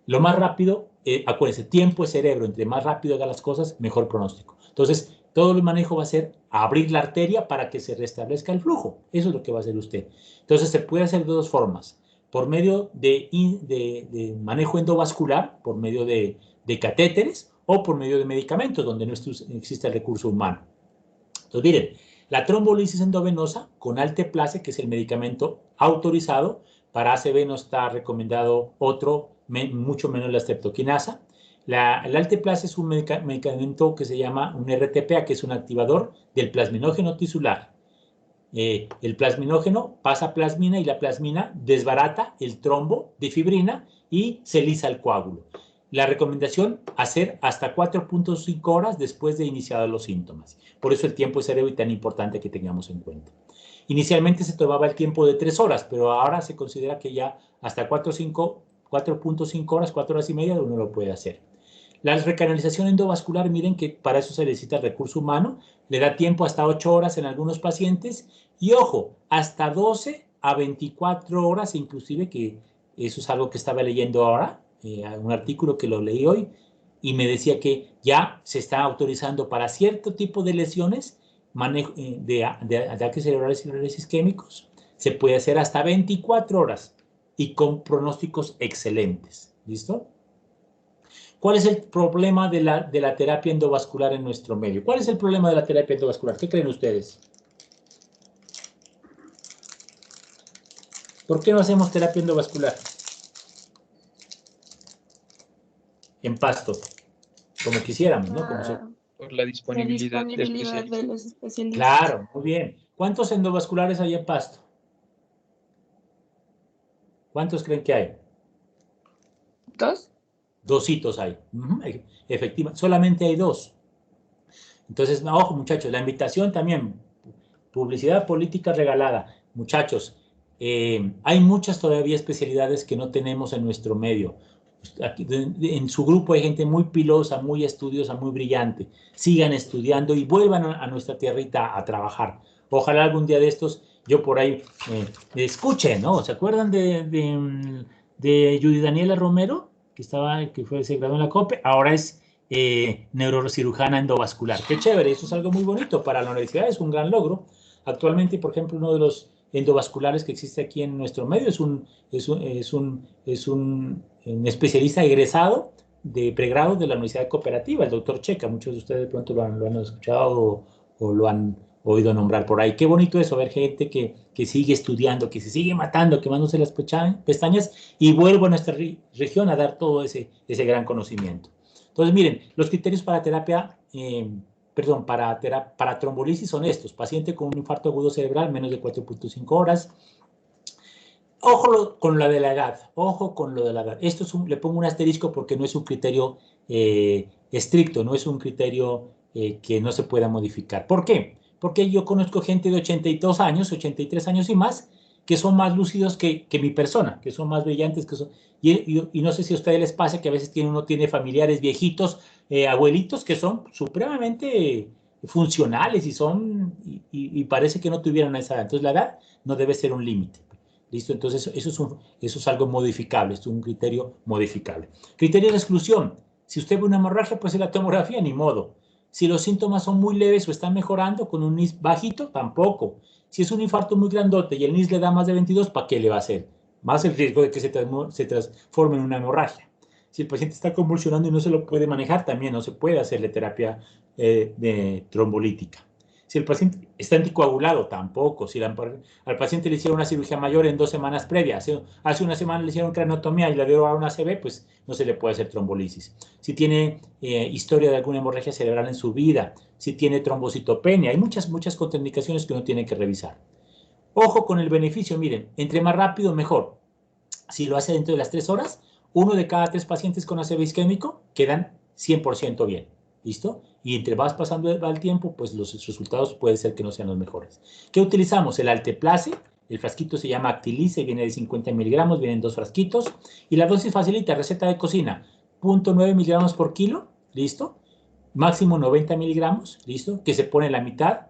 Lo más rápido, acuérdense, tiempo es cerebro, entre más rápido haga las cosas, mejor pronóstico. Entonces, todo el manejo va a ser abrir la arteria para que se restablezca el flujo. Eso es lo que va a hacer usted. Entonces, se puede hacer de dos formas. Por medio de manejo endovascular, por medio de catéteres o por medio de medicamentos, donde no existe el recurso humano. Entonces, miren, la trombolisis endovenosa con alteplase, que es el medicamento autorizado, para ACV no está recomendado otro, mucho menos la streptokinasa. El alteplase es un medicamento que se llama un RTPA, que es un activador del plasminógeno tisular. El plasminógeno pasa plasmina y la plasmina desbarata el trombo de fibrina y se lisa el coágulo. La recomendación, hacer hasta 4.5 horas después de iniciados los síntomas. Por eso el tiempo es cerebro y tan importante que tengamos en cuenta. Inicialmente se tomaba el tiempo de 3 horas, pero ahora se considera que ya hasta 4.5 horas, 4 horas y media, uno lo puede hacer. La recanalización endovascular, miren que para eso se necesita recurso humano, le da tiempo hasta 8 horas en algunos pacientes y, ojo, hasta 12 a 24 horas, inclusive, que eso es algo que estaba leyendo ahora, un artículo que lo leí hoy, y me decía que ya se está autorizando para cierto tipo de lesiones, manejo de ataques cerebrales y cerebrales isquémicos, se puede hacer hasta 24 horas y con pronósticos excelentes. ¿Listo? ¿Cuál es el problema de la terapia endovascular en nuestro medio? ¿Cuál es el problema de la terapia endovascular? ¿Qué creen ustedes? ¿Por qué no hacemos terapia endovascular en Pasto? Como quisiéramos, ¿no? Por la disponibilidad de los especialistas. Claro, muy bien. ¿Cuántos endovasculares hay en Pasto? ¿Cuántos creen que hay? ¿2? Dositos hay. Efectivamente, solamente hay 2. Entonces, no, ojo, muchachos, la invitación también, publicidad política regalada. Muchachos, hay muchas todavía especialidades que no tenemos en nuestro medio. Aquí, en su grupo hay gente muy pilosa, muy estudiosa, muy brillante. Sigan estudiando y vuelvan a nuestra tierrita a trabajar. Ojalá algún día de estos yo por ahí escuche, ¿no? ¿Se acuerdan de Judy Daniela Romero? Que se graduó en la COPE, ahora es neurocirujana endovascular. Qué chévere, eso es algo muy bonito para la universidad, es un gran logro. Actualmente, por ejemplo, uno de los endovasculares que existe aquí en nuestro medio es un especialista egresado de pregrado de la Universidad Cooperativa, el doctor Checa. Muchos de ustedes de pronto lo han escuchado o lo han oído nombrar por ahí. Qué bonito eso, ver gente que sigue estudiando, que se sigue matando, quemándose las pestañas y vuelve a nuestra región a dar todo ese gran conocimiento. Entonces, miren, los criterios para terapia, para trombolisis son estos: paciente con un infarto agudo cerebral, menos de 4.5 horas. Ojo con lo de la edad, ojo con lo de la edad. Esto le pongo un asterisco porque no es un criterio estricto, no es un criterio que no se pueda modificar. ¿Por qué? Porque yo conozco gente de 82 años, 83 años y más, que son más lúcidos que mi persona, que son más brillantes, y no sé si a ustedes les pasa que a veces uno tiene familiares viejitos, abuelitos, que son supremamente funcionales y parece que no tuvieran esa edad. Entonces la edad no debe ser un límite. ¿Listo? Entonces eso es algo modificable, es un criterio modificable. Criterio de exclusión: si usted ve una hemorragia, pues en la tomografía, ni modo. Si los síntomas son muy leves o están mejorando con un NIS bajito, tampoco. Si es un infarto muy grandote y el NIS le da más de 22, ¿para qué le va a hacer? más el riesgo de que se transforme en una hemorragia. Si el paciente está convulsionando y no se lo puede manejar, también no se puede hacerle terapia trombolítica. Si el paciente está anticoagulado, tampoco. Si al paciente le hicieron una cirugía mayor en 2 semanas previas, hace una semana le hicieron craneotomía y le dio una ACV, pues no se le puede hacer trombolisis. Si tiene historia de alguna hemorragia cerebral en su vida, si tiene trombocitopenia, hay muchas contraindicaciones que uno tiene que revisar. Ojo con el beneficio, miren, entre más rápido, mejor. Si lo hace dentro de las 3 horas, 1 de cada 3 pacientes con ACV isquémico quedan 100% bien. ¿Listo? Y entre más pasando el tiempo, pues los resultados puede ser que no sean los mejores. ¿Qué utilizamos? El Alteplase. El frasquito se llama Actilice, viene de 50 miligramos, vienen 2 frasquitos. Y la dosis facilita, receta de cocina, 0.9 miligramos por kilo, ¿listo? Máximo 90 miligramos, ¿listo? Que se pone la mitad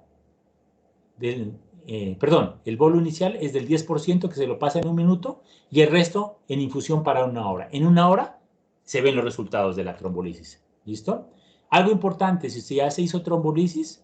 del... el bolo inicial es del 10% que se lo pasa en 1 minuto y el resto en infusión para 1 hora. En 1 hora se ven los resultados de la trombolisis, ¿listo? Algo importante, si ya se hizo trombolisis,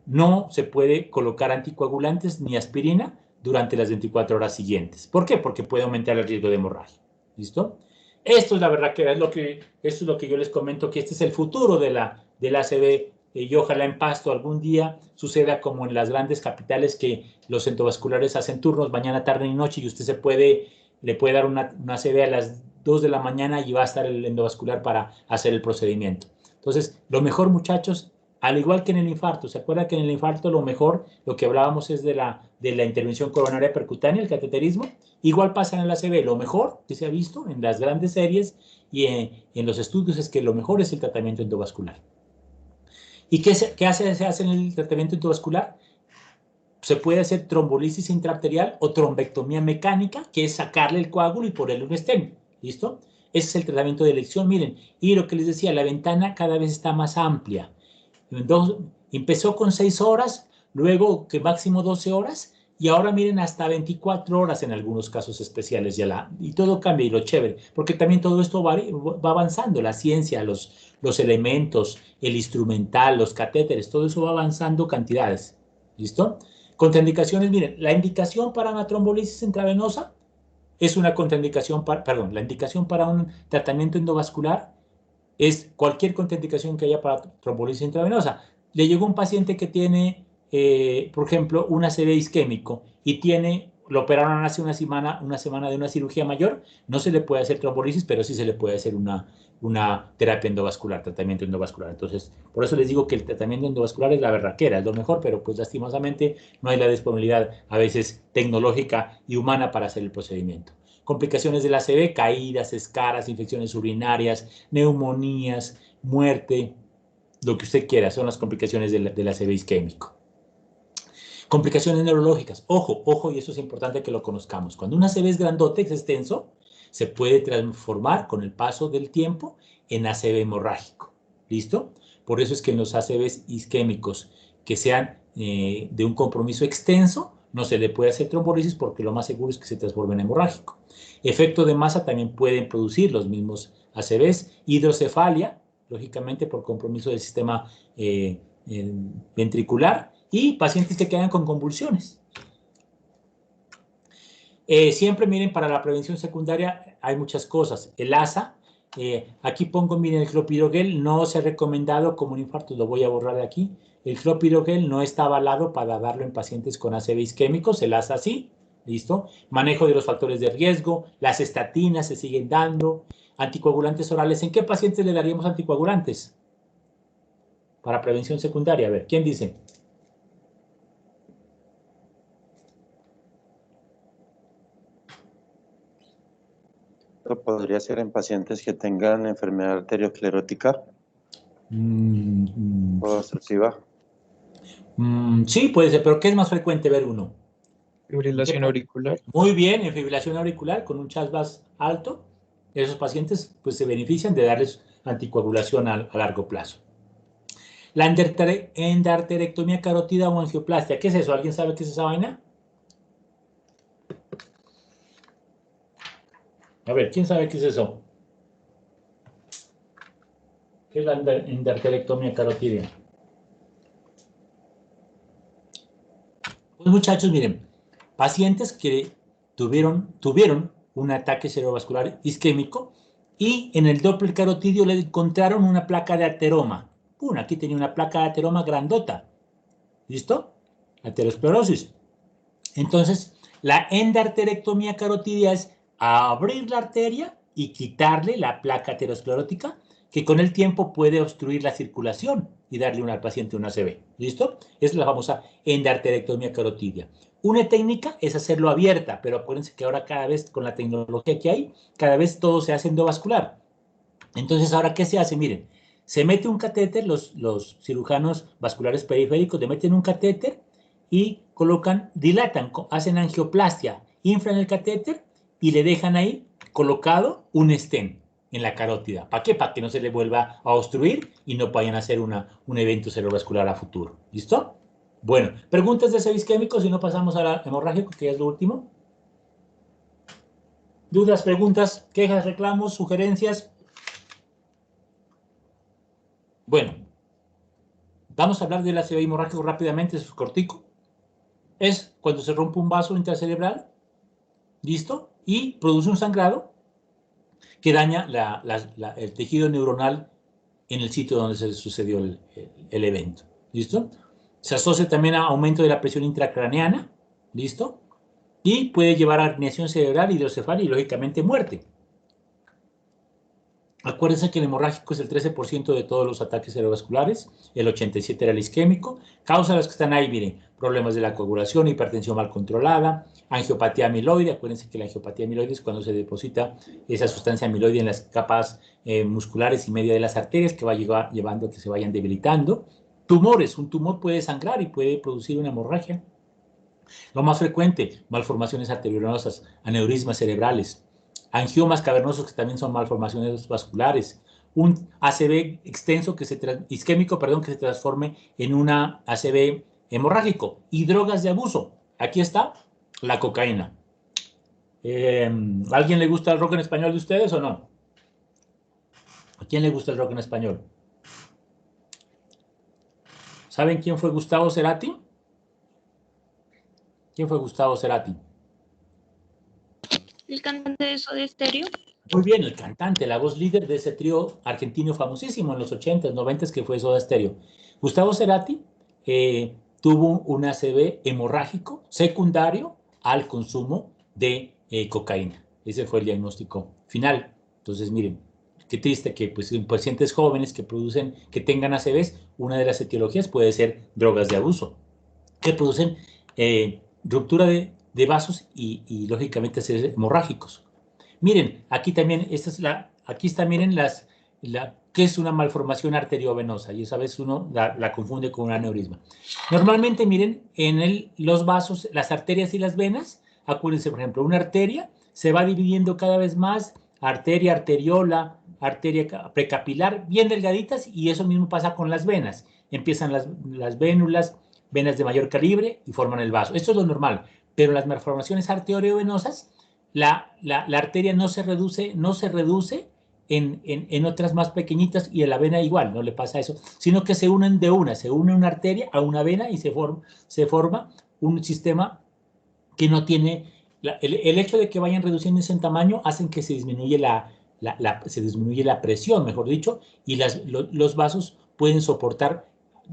no se puede colocar anticoagulantes ni aspirina durante las 24 horas siguientes. ¿Por qué? Porque puede aumentar el riesgo de hemorragia. ¿Listo? Esto es la verdad que esto es lo que yo les comento, que este es el futuro de la ACV y ojalá en Pasto algún día suceda como en las grandes capitales que los endovasculares hacen turnos mañana, tarde y noche y usted le puede dar una ACV a las 2 de la mañana y va a estar el endovascular para hacer el procedimiento. Entonces, lo mejor, muchachos, al igual que en el infarto, ¿se acuerdan que en el infarto lo mejor, lo que hablábamos es de la intervención coronaria percutánea, el cateterismo? Igual pasa en el ACV, lo mejor que se ha visto en las grandes series y en los estudios es que lo mejor es el tratamiento endovascular. ¿Y qué se hace en el tratamiento endovascular? Se puede hacer trombolisis intraarterial o trombectomía mecánica, que es sacarle el coágulo y ponerle un stent. ¿Listo? Ese es el tratamiento de elección, miren. Y lo que les decía, la ventana cada vez está más amplia. Empezó con 6 horas, luego que máximo 12 horas, y ahora miren hasta 24 horas en algunos casos especiales. Y todo cambia y lo chévere, porque también todo esto va avanzando, la ciencia, los elementos, el instrumental, los catéteres, todo eso va avanzando cantidades. ¿Listo? Contraindicaciones, miren, la indicación para una trombolisis intravenosa es una contraindicación, la indicación para un tratamiento endovascular es cualquier contraindicación que haya para trombolisis intravenosa. Le llegó un paciente que tiene, por ejemplo, un ACV isquémico y lo operaron hace una semana de una cirugía mayor, no se le puede hacer trombolisis, pero sí se le puede hacer una terapia endovascular, tratamiento endovascular. Entonces, por eso les digo que el tratamiento endovascular es la berraquera, es lo mejor, pero pues lastimosamente no hay la disponibilidad a veces tecnológica y humana para hacer el procedimiento. Complicaciones del ACV, caídas, escaras, infecciones urinarias, neumonías, muerte, lo que usted quiera, son las complicaciones del ACV isquémico. Complicaciones neurológicas, ojo, y eso es importante que lo conozcamos. Cuando un ACV es grandote, es extenso, se puede transformar con el paso del tiempo en ACV hemorrágico. ¿Listo? Por eso es que en los ACVs isquémicos que sean de un compromiso extenso, no se le puede hacer trombolisis porque lo más seguro es que se transforme en hemorrágico. Efecto de masa también pueden producir los mismos ACVs. Hidrocefalia, lógicamente por compromiso del sistema ventricular, y pacientes que quedan con convulsiones. Siempre miren, para la prevención secundaria hay muchas cosas. El ASA, aquí pongo, miren, el clopidogrel no se ha recomendado como un infarto, lo voy a borrar de aquí. El clopidogrel no está avalado para darlo en pacientes con ACV isquémicos, el ASA sí, ¿listo? Manejo de los factores de riesgo, las estatinas se siguen dando, anticoagulantes orales. ¿En qué pacientes le daríamos anticoagulantes? Para prevención secundaria, a ver, ¿quién dice? ¿Podría ser en pacientes que tengan enfermedad arteriosclerótica o obstructiva? Sí, puede ser, pero ¿qué es más frecuente ver uno? Fibrilación auricular. Muy bien, en fibrilación auricular con un CHAS alto, esos pacientes pues se benefician de darles anticoagulación a largo plazo. La endarterectomía carótida o angioplastia, ¿qué es eso? ¿Alguien sabe qué es esa vaina? A ver, ¿quién sabe qué es eso? ¿Qué es la endarterectomía carótida? Pues muchachos, miren, pacientes que tuvieron un ataque cerebrovascular isquémico y en el Doppler carotidio le encontraron una placa de ateroma. Aquí tenía una placa de ateroma grandota. ¿Listo? Aterosclerosis. Entonces, la endarterectomía carotidia es abrir la arteria y quitarle la placa aterosclerótica que con el tiempo puede obstruir la circulación y darle al paciente una ACV. ¿Listo? Esa es la famosa endarterectomía carotidia. Una técnica es hacerlo abierta, pero acuérdense que ahora cada vez con la tecnología que hay, cada vez todo se hace endovascular. Entonces, ¿ahora qué se hace? Miren, se mete un catéter, los cirujanos vasculares periféricos le meten un catéter y colocan, dilatan, hacen angioplastia, inflan el catéter y le dejan ahí colocado un stent en la carótida. ¿Para qué? Para que no se le vuelva a obstruir y no vayan a hacer un evento cerebrovascular a futuro. ¿Listo? Bueno, preguntas de ACV isquémico, si no pasamos a la hemorrágico, que es lo último. ¿Dudas, preguntas, quejas, reclamos, sugerencias? Bueno, vamos a hablar del ACV hemorrágico rápidamente, es cortico. Es cuando se rompe un vaso intracerebral, ¿listo? Y produce un sangrado que daña el tejido neuronal en el sitio donde se sucedió el evento, ¿listo? Se asocia también a aumento de la presión intracraneana, ¿listo? Y puede llevar a herniación cerebral, hidrocefalia y, lógicamente, muerte. Acuérdense que el hemorrágico es el 13% de todos los ataques cerebrovasculares, el 87% era el isquémico. Causa los que están ahí, miren, problemas de la coagulación, hipertensión mal controlada, angiopatía amiloide. Acuérdense que la angiopatía amiloide es cuando se deposita esa sustancia amiloide en las capas musculares y media de las arterias que va llevando a que se vayan debilitando. Tumores, un tumor puede sangrar y puede producir una hemorragia. Lo más frecuente, malformaciones arteriovenosas, aneurismas cerebrales, angiomas cavernosos que también son malformaciones vasculares, un ACV extenso isquémico, que se transforme en una ACV hemorrágico y drogas de abuso. Aquí está la cocaína. ¿A alguien le gusta el rock en español de ustedes o no? ¿A quién le gusta el rock en español? ¿Saben quién fue Gustavo Cerati? ¿Quién fue Gustavo Cerati? ¿El cantante de Soda Stereo? Muy bien, el cantante, la voz líder de ese trío argentino famosísimo en los 80s, 90s, que fue Soda Stereo. Gustavo Cerati tuvo un ACV hemorrágico secundario al consumo de cocaína. Ese fue el diagnóstico final. Entonces, miren, qué triste que pues, en pacientes jóvenes que tengan ACVs, una de las etiologías puede ser drogas de abuso, que producen ruptura de vasos y lógicamente ACVs hemorrágicos. Miren, aquí también, miren, ¿qué es una malformación arteriovenosa? Y esa vez uno la confunde con un aneurisma. Normalmente, miren, en los vasos, las arterias y las venas, acuérdense, por ejemplo, una arteria se va dividiendo cada vez más, arteria, arteriola, arteria precapilar, bien delgaditas, y eso mismo pasa con las venas. Empiezan las vénulas, venas de mayor calibre y forman el vaso. Esto es lo normal, pero las malformaciones arteriovenosas, la arteria no se reduce en otras más pequeñitas y en la vena igual, no le pasa eso, sino que se unen se une una arteria a una vena y se forma un sistema que no tiene, el hecho de que vayan reduciéndose en tamaño hacen que se disminuye la presión, mejor dicho, y los vasos pueden soportar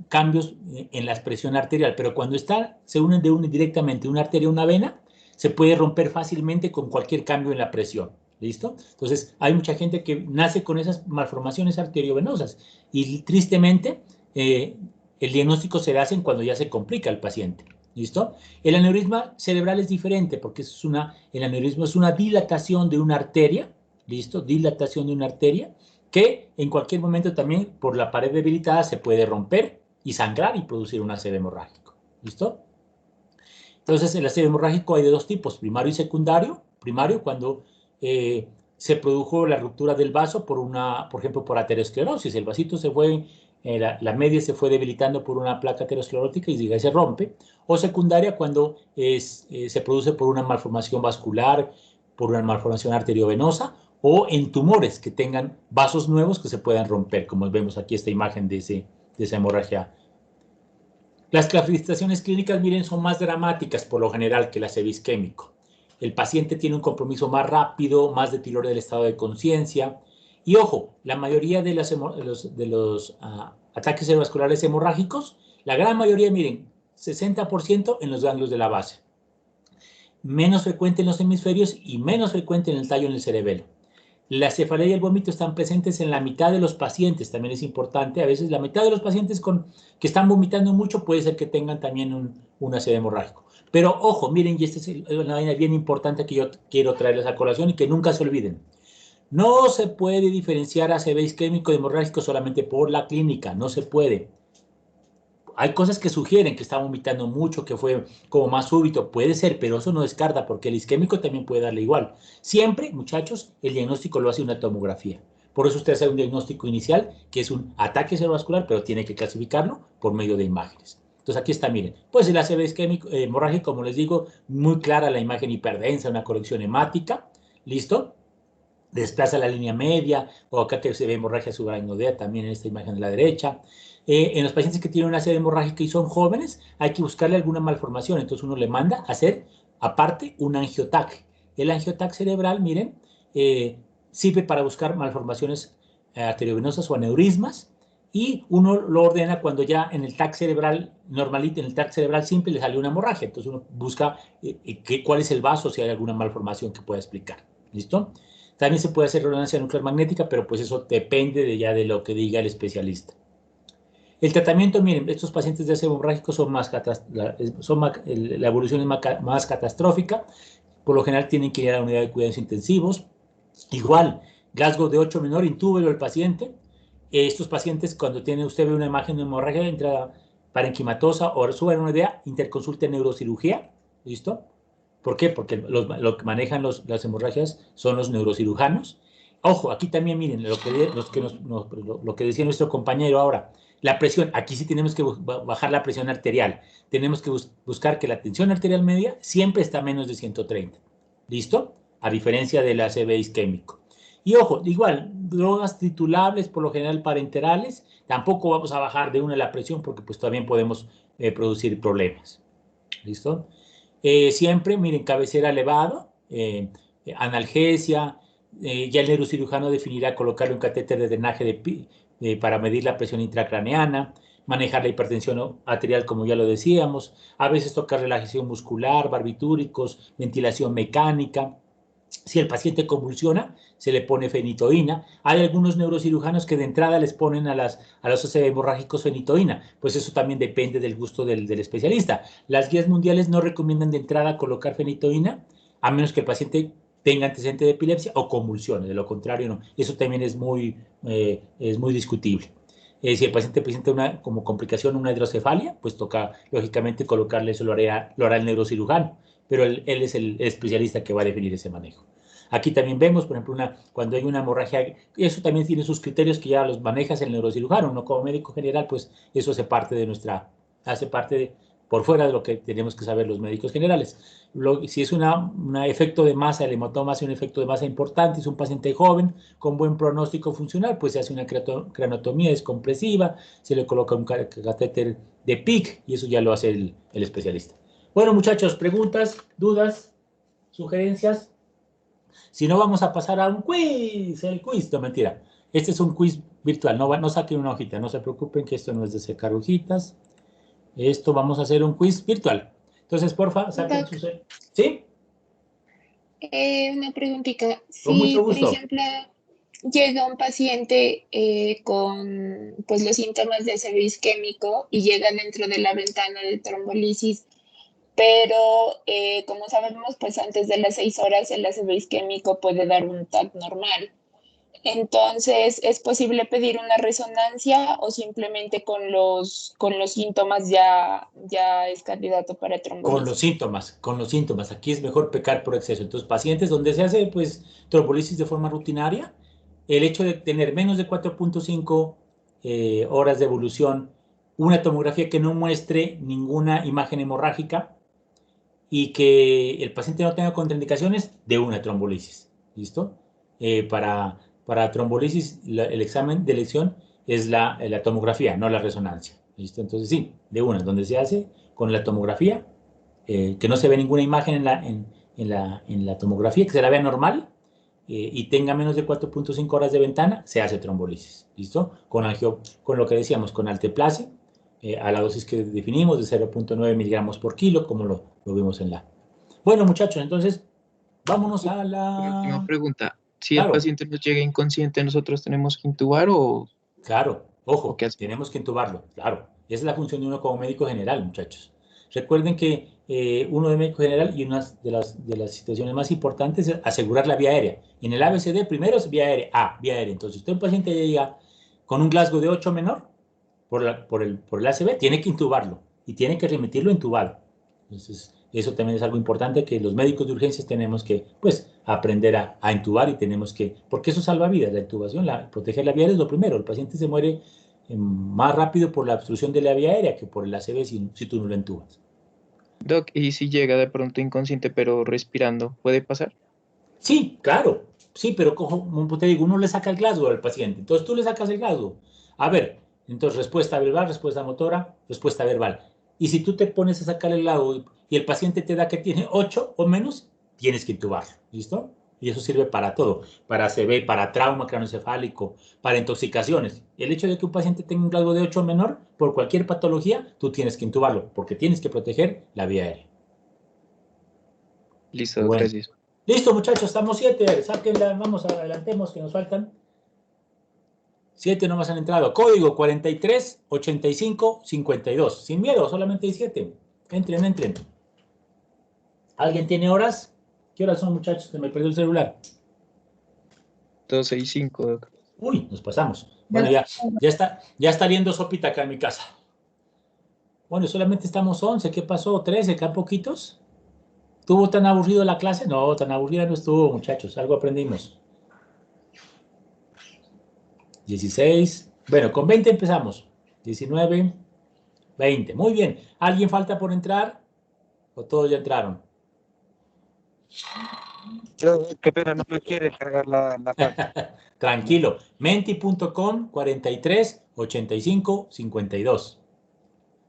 cambios en la presión arterial, pero cuando se unen directamente una arteria a una vena, se puede romper fácilmente con cualquier cambio en la presión. ¿Listo? Entonces, hay mucha gente que nace con esas malformaciones arteriovenosas y tristemente el diagnóstico se le hace cuando ya se complica el paciente. ¿Listo? El aneurisma cerebral es diferente porque el aneurisma es una dilatación de una arteria, ¿listo? Dilatación de una arteria que en cualquier momento también por la pared debilitada se puede romper y sangrar y producir un ACV hemorrágico. ¿Listo? Entonces, el ACV hemorrágico hay de dos tipos, primario y secundario. Primario, cuando se produjo la ruptura del vaso por ejemplo, por aterosclerosis. El vasito se fue, la media se fue debilitando por una placa aterosclerótica y se rompe. O secundaria, cuando se produce por una malformación vascular, por una malformación arteriovenosa, o en tumores que tengan vasos nuevos que se puedan romper, como vemos aquí esta imagen de esa hemorragia. Las clasificaciones clínicas, miren, son más dramáticas por lo general que el ACV isquémico. el paciente tiene un compromiso más rápido, más deterioro del estado de conciencia. Y ojo, la mayoría de los ataques cerebrovasculares hemorrágicos, la gran mayoría, miren, 60% en los ganglios de la base. Menos frecuente en los hemisferios y menos frecuente en el tallo en el cerebelo. La cefalea y el vómito están presentes en la mitad de los pacientes, también es importante. A veces la mitad de los pacientes que están vomitando mucho puede ser que tengan también un ACV hemorrágico. Pero ojo, miren, y esta es una vaina bien importante que yo quiero traerles a colación y que nunca se olviden. No se puede diferenciar ACV isquémico de hemorrágico solamente por la clínica, no se puede. Hay cosas que sugieren que está vomitando mucho, que fue como más súbito, puede ser, pero eso no descarta porque el isquémico también puede darle igual. Siempre, muchachos, el diagnóstico lo hace una tomografía. Por eso usted hace un diagnóstico inicial, que es un ataque cerebrovascular, pero tiene que clasificarlo por medio de imágenes. Entonces aquí está, miren, pues el ACV isquémico hemorrágico, como les digo, muy clara la imagen hiperdensa, una colección hemática, ¿listo? Desplaza la línea media, o acá que se ve hemorragia subaracnoidea también en esta imagen de la derecha. En los pacientes que tienen una ACV hemorrágica y son jóvenes, hay que buscarle alguna malformación, entonces uno le manda a hacer, aparte, un angiotac. El angiotac cerebral, miren, sirve para buscar malformaciones arteriovenosas o aneurismas, y uno lo ordena cuando ya en el TAC cerebral normalito, en el TAC cerebral simple le sale una hemorragia, entonces uno busca cuál es el vaso, si hay alguna malformación que pueda explicar, ¿listo? También se puede hacer resonancia nuclear magnética, pero pues eso depende ya de lo que diga el especialista. El tratamiento, miren, estos pacientes de ACV hemorrágico la evolución es más catastrófica, por lo general tienen que ir a la unidad de cuidados intensivos. Igual, Glasgow de 8 menor, intúbelo el paciente. Estos pacientes, cuando usted ve una imagen de hemorragia de entrada parenquimatosa o subaracnoidea, interconsulte neurocirugía, ¿listo? ¿Por qué? Porque lo que manejan las hemorragias son los neurocirujanos. Ojo, aquí también miren lo que decía nuestro compañero ahora. La presión, aquí sí tenemos que bajar la presión arterial. Tenemos que buscar que la tensión arterial media siempre está a menos de 130. ¿Listo? A diferencia del ACV isquémico. Y ojo, igual, drogas titulables, por lo general parenterales, tampoco vamos a bajar de una la presión porque pues también podemos producir problemas. ¿Listo? Siempre, miren, cabecera elevado, analgesia, ya el neurocirujano definirá colocarle un catéter de drenaje para medir la presión intracraneana, manejar la hipertensión arterial, como ya lo decíamos, a veces toca relajación muscular, barbitúricos, ventilación mecánica. Si el paciente convulsiona, se le pone fenitoína. Hay algunos neurocirujanos que de entrada les ponen a los ACV hemorrágicos fenitoína, pues eso también depende del gusto del especialista. Las guías mundiales no recomiendan de entrada colocar fenitoína, a menos que el paciente tenga antecedente de epilepsia o convulsiones, de lo contrario no. Eso también es muy discutible. Si el paciente presenta como complicación una hidrocefalia, pues toca lógicamente colocarle, eso lo hará el neurocirujano, pero él es el especialista que va a definir ese manejo. Aquí también vemos, por ejemplo, cuando hay una hemorragia, eso también tiene sus criterios que ya los manejas el neurocirujano, no como médico general, pues eso hace parte por fuera de lo que tenemos que saber los médicos generales. Si es un efecto de masa, el hematoma hace un efecto de masa importante, es un paciente joven con buen pronóstico funcional, pues se hace una cranotomía descompresiva, se le coloca un catéter de PIC y eso ya lo hace el especialista. Bueno, muchachos, preguntas, dudas, sugerencias. Si no, vamos a pasar a un quiz. El quiz, no, mentira. Este es un quiz virtual. No saquen una hojita. No se preocupen que esto no es de secar hojitas. Esto vamos a hacer un quiz virtual. Entonces, porfa, saquen sus... ¿Sí? Una preguntita. Con mucho Si, por gusto. ejemplo, llega un paciente con pues, los síntomas de ACV isquémico y llega dentro de la ventana de trombolisis, pero como sabemos, pues antes de las 6 horas el ACV isquémico puede dar un TAC normal. Entonces, ¿es posible pedir una resonancia o simplemente con los síntomas ya es candidato para trombolisis? Con los síntomas. Aquí es mejor pecar por exceso. Entonces, pacientes donde se hace pues trombolisis de forma rutinaria, el hecho de tener menos de 4.5 horas de evolución, una tomografía que no muestre ninguna imagen hemorrágica y que el paciente no tenga contraindicaciones, de una trombolisis. ¿Listo? Para trombolisis, el examen de elección es la tomografía, no la resonancia. ¿Listo? Entonces, sí, de una, donde se hace con la tomografía, que no se ve ninguna imagen en la tomografía, que se la vea normal, y tenga menos de 4.5 horas de ventana, se hace trombolisis, ¿listo? Con lo que decíamos, con alteplase, a la dosis que definimos de 0.9 miligramos por kilo, como lo vimos en la... Bueno, muchachos, entonces, vámonos a Última la... pregunta. Si el Claro, paciente nos llega inconsciente, ¿nosotros tenemos que intubar claro, o ojo, qué hacemos? tenemos que intubarlo, claro. Esa es la función de uno como médico general, muchachos. Recuerden que uno de médico general y una de las situaciones más importantes es asegurar la vía aérea. En el ABCD primero es vía aérea, vía aérea. Entonces, si usted un paciente llega con un Glasgow de 8 menor por el ACV, tiene que intubarlo y tiene que remitirlo intubado. Entonces, eso también es algo importante que los médicos de urgencias tenemos que, pues, aprender a intubar y tenemos que, porque eso salva vidas, la intubación, proteger la vía aérea es lo primero. El paciente se muere más rápido por la obstrucción de la vía aérea que por el ACV si tú no lo intubas. Doc, ¿y si llega de pronto inconsciente pero respirando, puede pasar? Sí, claro, sí, pero como te digo, uno le saca el Glasgow al paciente, entonces tú le sacas el Glasgow. A ver, entonces respuesta verbal, respuesta motora, respuesta verbal. Y si tú te pones a sacar el Glasgow y el paciente te da que tiene 8 o menos, tienes que intubarlo, ¿listo? Y eso sirve para todo, para ACV, para trauma craneoencefálico, para intoxicaciones. El hecho de que un paciente tenga un Glasgow de 8 o menor, por cualquier patología, tú tienes que intubarlo, porque tienes que proteger la vía aérea. Listo, Doc, Bueno. gracias. Listo, muchachos, estamos 7. Sáquenla, vamos, adelantemos, que nos faltan 7 nomás han entrado. Código 43 85 52. Sin miedo, solamente hay 7. Entren, entren. ¿Alguien tiene horas? ¿Qué horas son, muchachos? Se me perdió el celular. 265, Doc. Uy, nos pasamos. Bueno, ya está viendo sopita acá en mi casa. Bueno, solamente estamos 11. ¿Qué pasó? 13, ¿qué poquitos? ¿Estuvo tan aburrido la clase? No, tan aburrida no estuvo, muchachos. Algo aprendimos. 16. Bueno, con 20 empezamos. 19, 20. Muy bien. ¿Alguien falta por entrar? ¿O todos ya entraron? Qué pena, no me quiere cargar la página. Tranquilo. Menti.com 43 85 52.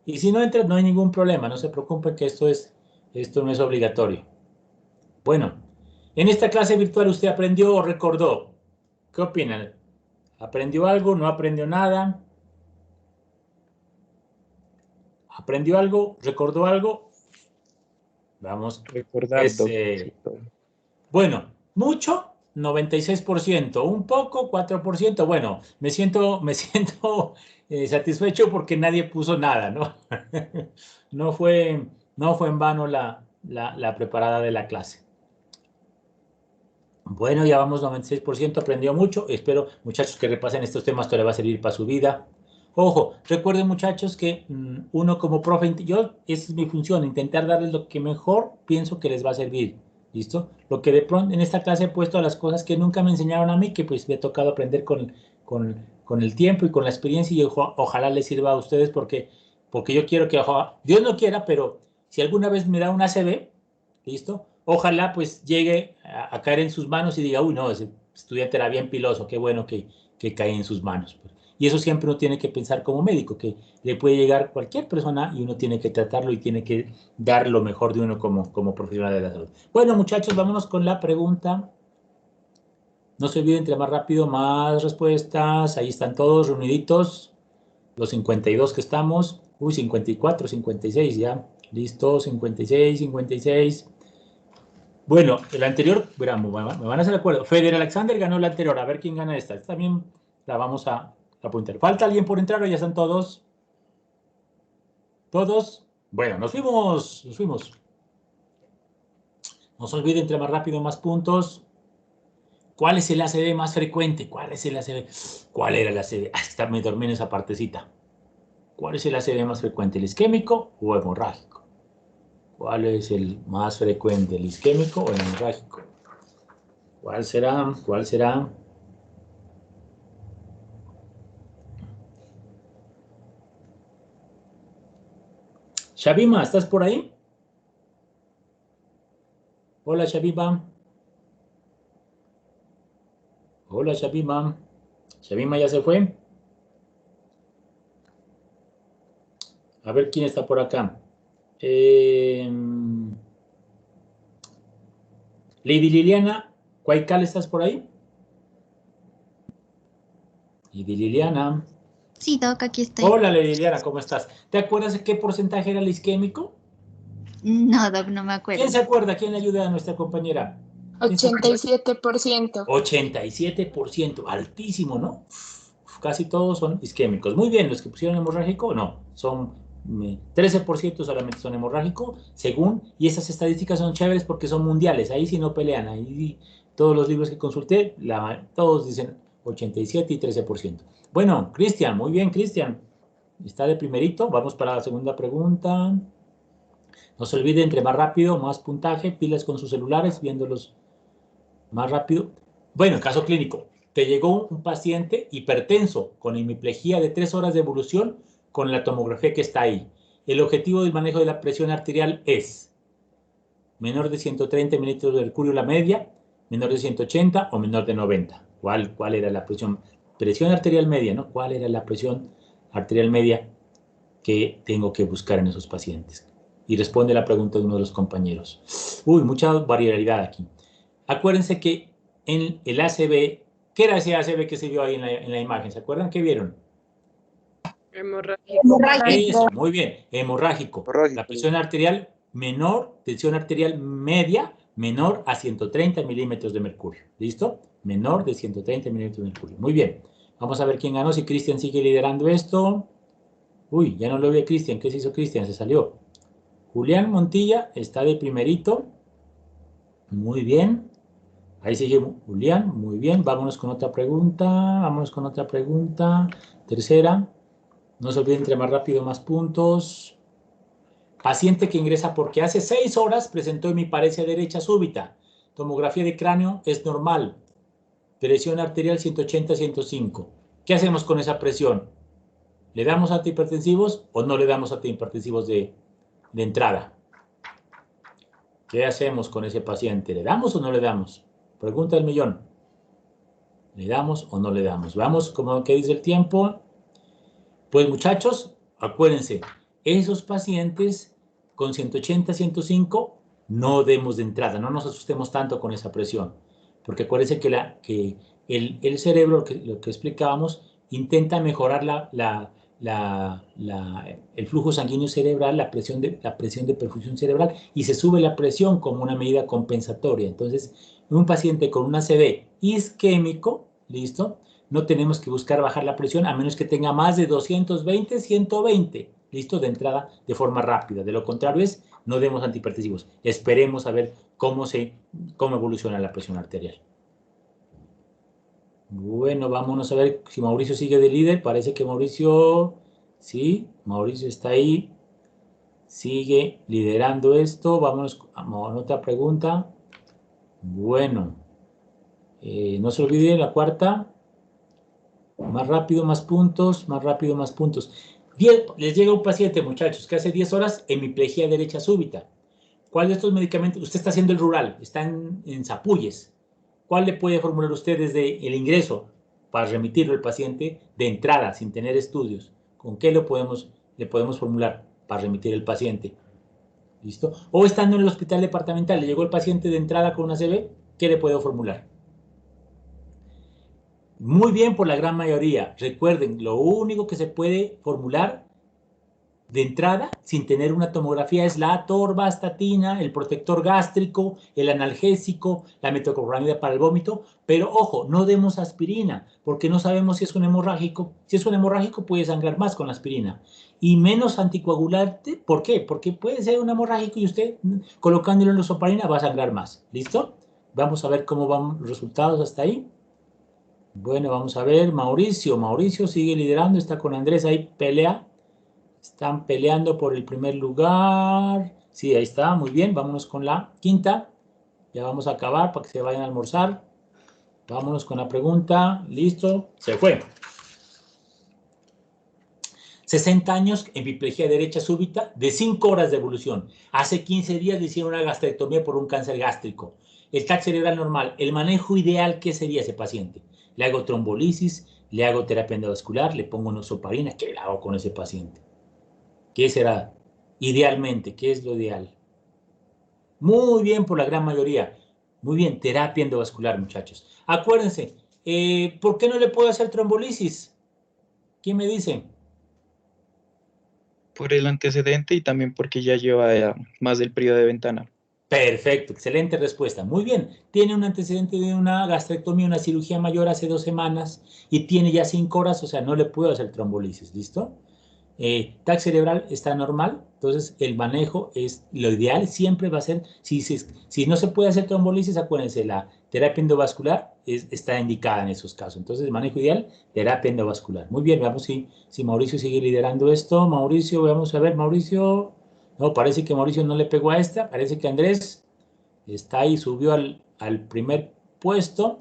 Y si no entras, no hay ningún problema. No se preocupen que esto no es obligatorio. Bueno, en esta clase virtual usted aprendió o recordó. ¿Qué opinan? ¿Aprendió algo? ¿No aprendió nada? ¿Aprendió algo? ¿Recordó algo? Vamos. Recordar, Doc. Sí, Bueno, mucho, 96%, un poco, 4%. Bueno, me siento satisfecho porque nadie puso nada, ¿no? No fue, no fue en vano la preparada de la clase. Bueno, ya vamos 96%, aprendió mucho. Espero, muchachos, que repasen estos temas, esto les va a servir para su vida. Ojo, recuerden, muchachos, que uno como profe, esa es mi función, intentar darles lo que mejor pienso que les va a servir. ¿Listo? Lo que de pronto en esta clase he puesto a las cosas que nunca me enseñaron a mí, que pues me ha tocado aprender con el tiempo y con la experiencia y ojalá les sirva a ustedes porque yo quiero que, Dios no quiera, pero si alguna vez me da un ACV, ¿listo? Ojalá pues llegue a caer en sus manos y diga, uy, no, ese estudiante era bien piloso, qué bueno que cae en sus manos. Y eso siempre uno tiene que pensar como médico, que le puede llegar cualquier persona y uno tiene que tratarlo y tiene que dar lo mejor de uno como profesional de la salud. Bueno, muchachos, vámonos con la pregunta. No se olviden, entre más rápido, más respuestas. Ahí están todos reuniditos. Los 52 que estamos. Uy, 54, 56 ya. Listo, 56, 56. Bueno, el anterior, me van a hacer acuerdo. Feder Alexander ganó la anterior. A ver quién gana esta. Esta también la vamos a apuntar. ¿Falta alguien por entrar o ya están todos? ¿Todos? Bueno, nos fuimos, nos fuimos. No se olviden, entre más rápido, más puntos. ¿Cuál es el ACV más frecuente? ¿Cuál es el ACV? ¿Cuál era el ACV? Hasta me dormí en esa partecita. ¿Cuál es el ACV más frecuente? ¿El isquémico o hemorrágico? ¿Cuál es el más frecuente? ¿El isquémico o el hemorrágico? ¿Cuál será? ¿Cuál será? Shabima, ¿estás por ahí? Hola, Shabima. Hola, Shabima. Shabima ya se fue. A ver quién está por acá. Lady Liliana, ¿Cuaycal estás por ahí? Lady Liliana. Sí, Doc, aquí estoy. Hola, Lady Liliana, ¿cómo estás? ¿Te acuerdas de qué porcentaje era el isquémico? No, Doc, no me acuerdo. ¿Quién se acuerda? ¿Quién le ayuda a nuestra compañera? 87%. 87%, altísimo, ¿no? Casi todos son isquémicos. Muy bien, los que pusieron hemorrágico, no, son 13% solamente son hemorrágico, según, y estas estadísticas son chéveres porque son mundiales, ahí sí no pelean, ahí todos los libros que consulté, todos dicen 87 y 13%. Bueno, Cristian, muy bien, Cristian, está de primerito, vamos para la segunda pregunta. No se olvide, entre más rápido, más puntaje, pilas con sus celulares, viéndolos más rápido. Bueno, caso clínico. Te llegó un paciente hipertenso con hemiplegia de 3 horas de evolución con la tomografía que está ahí. El objetivo del manejo de la presión arterial es menor de 130 mililitros de mercurio la media, menor de 180 o menor de 90. ¿Cuál era la presión? Presión arterial media, ¿no? ¿Cuál era la presión arterial media que tengo que buscar en esos pacientes? Y responde la pregunta de uno de los compañeros. Uy, mucha variabilidad aquí. Acuérdense que en el ACV, ¿qué era ese ACV que se vio ahí en la imagen? ¿Se acuerdan? ¿Qué vieron? Hemorrágico. Eso, muy bien, hemorrágico. La presión arterial menor, tensión arterial media, menor a 130 milímetros de mercurio. ¿Listo? Menor de 130 milímetros de mercurio. Muy bien. Vamos a ver quién ganó, si Cristian sigue liderando esto. Uy, ya no lo ve Cristian. ¿Qué se hizo Cristian? Se salió. Julián Montilla está de primerito. Muy bien. Ahí sigue Julián, muy bien. Vámonos con otra pregunta. Tercera. No se olviden, entre más rápido, más puntos. Paciente que ingresa porque hace 6 horas presentó hemiparesia derecha súbita. Tomografía de cráneo es normal. Presión arterial 180-105. ¿Qué hacemos con esa presión? ¿Le damos antihipertensivos o no le damos antihipertensivos de entrada? ¿Qué hacemos con ese paciente? ¿Le damos o no le damos? Pregunta del millón. ¿Le damos o no le damos? Vamos, como que dice el tiempo. Pues muchachos, acuérdense, esos pacientes con 180, 105, no demos de entrada, no nos asustemos tanto con esa presión, porque acuérdense que el cerebro, lo que explicábamos, intenta mejorar el flujo sanguíneo cerebral, la presión de perfusión cerebral, y se sube la presión como una medida compensatoria. Entonces, un paciente con un ACV isquémico, ¿listo?, no tenemos que buscar bajar la presión a menos que tenga más de 220, 120, listo, de entrada de forma rápida. De lo contrario no demos antihipertensivos. Esperemos a ver cómo evoluciona la presión arterial. Bueno, vámonos a ver si Mauricio sigue de líder. Parece que Mauricio, sí, Mauricio está ahí. Sigue liderando esto. Vámonos a otra pregunta. Bueno, no se olvide la cuarta. Más rápido, más puntos, más rápido, más puntos. Bien, les llega un paciente, muchachos, que hace 10 horas hemiplegia derecha súbita. ¿Cuál de estos medicamentos? Usted está haciendo el rural, está en Zapulles. ¿Cuál le puede formular usted desde el ingreso para remitirlo al paciente de entrada, sin tener estudios? ¿Con qué le podemos formular para remitir el paciente? ¿Listo? O estando en el hospital departamental, le llegó el paciente de entrada con una ACV, ¿qué le puedo formular? Muy bien por la gran mayoría. Recuerden, lo único que se puede formular de entrada, sin tener una tomografía, es la atorvastatina, el protector gástrico, el analgésico, la metoclopramida para el vómito. Pero ojo, no demos aspirina, porque no sabemos si es un hemorrágico. Si es un hemorrágico, puede sangrar más con la aspirina. Y menos anticoagulante, ¿por qué? Porque puede ser un hemorrágico y usted, colocándolo en la isoparina, va a sangrar más. ¿Listo? Vamos a ver cómo van los resultados hasta ahí. Bueno, vamos a ver, Mauricio sigue liderando, está con Andrés, ahí pelea, están peleando por el primer lugar, sí, ahí está, muy bien, vámonos con la quinta, ya vamos a acabar para que se vayan a almorzar, vámonos con la pregunta, listo, se fue. 60 años, hemiplegia derecha súbita, de 5 horas de evolución, hace 15 días le hicieron una gastrectomía por un cáncer gástrico, el TAC cerebral normal, el manejo ideal, ¿qué sería ese paciente? Le hago trombolisis, le hago terapia endovascular, le pongo nosoparina, ¿qué le hago con ese paciente? ¿Qué será? Idealmente, ¿qué es lo ideal? Muy bien por la gran mayoría. Muy bien, terapia endovascular, muchachos. Acuérdense, ¿por qué no le puedo hacer trombolisis? ¿Quién me dice? Por el antecedente y también porque ya lleva más del periodo de ventana. Perfecto, excelente respuesta. Muy bien, tiene un antecedente de una gastrectomía, una cirugía mayor hace 2 semanas y tiene ya 5 horas, o sea, no le puedo hacer trombolisis, ¿listo? TAC cerebral está normal, entonces el manejo es lo ideal, siempre va a ser, si no se puede hacer trombolisis, acuérdense, la terapia endovascular está indicada en esos casos. Entonces, el manejo ideal, terapia endovascular. Muy bien, veamos si Mauricio sigue liderando esto. Mauricio, vamos a ver, Mauricio. No, parece que Mauricio no le pegó a esta, parece que Andrés está ahí, subió al primer puesto.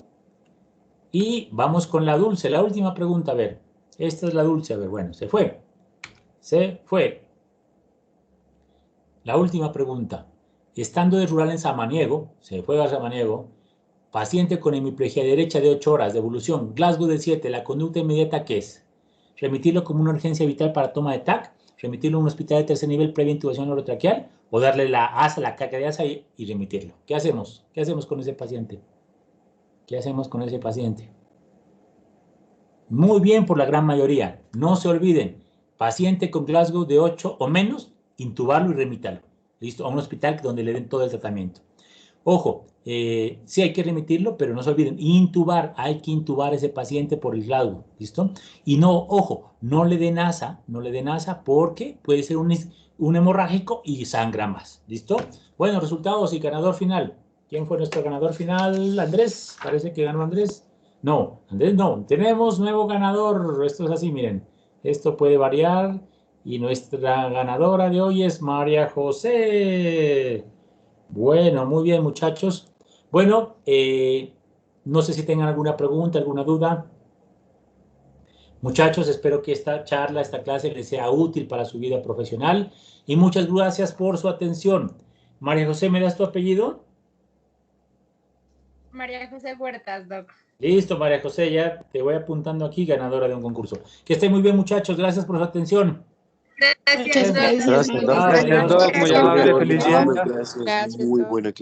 Y vamos con la Dulce, la última pregunta, a ver. Esta es la Dulce, a ver, bueno, se fue. Se fue. La última pregunta. Estando de rural en Samaniego, se fue a Samaniego, paciente con hemiplegia derecha de 8 horas, de evolución, Glasgow de 7, la conducta inmediata, ¿qué es? Remitirlo como una urgencia vital para toma de TAC, remitirlo a un hospital de tercer nivel previa intubación orotraqueal, o darle la ASA, la caca de ASA y remitirlo. ¿Qué hacemos? ¿Qué hacemos con ese paciente? ¿Qué hacemos con ese paciente? Muy bien por la gran mayoría. No se olviden, paciente con Glasgow de 8 o menos, intubarlo y remitirlo. ¿Listo? A un hospital donde le den todo el tratamiento. Ojo, sí hay que remitirlo, pero no se olviden, intubar, hay que intubar a ese paciente por el Glasgow, ¿listo? Y no, ojo, no le den ASA porque puede ser un hemorrágico y sangra más, ¿listo? Bueno, resultados y ganador final. ¿Quién fue nuestro ganador final? Andrés, parece que ganó Andrés. No, Andrés no, tenemos nuevo ganador, esto es así, miren, esto puede variar y nuestra ganadora de hoy es María José. Bueno, muy bien, muchachos. Bueno, no sé si tengan alguna pregunta, alguna duda. Muchachos, espero que esta charla, esta clase les sea útil para su vida profesional y muchas gracias por su atención. María José, ¿me das tu apellido? María José Huertas, doc. Listo, María José, ya te voy apuntando aquí, ganadora de un concurso. Que estén muy bien, muchachos. Gracias por su atención. Gracias, doc. Gracias, Gracias, doc. Muy amable, feliz día. Gracias, Muy doc. buena clase.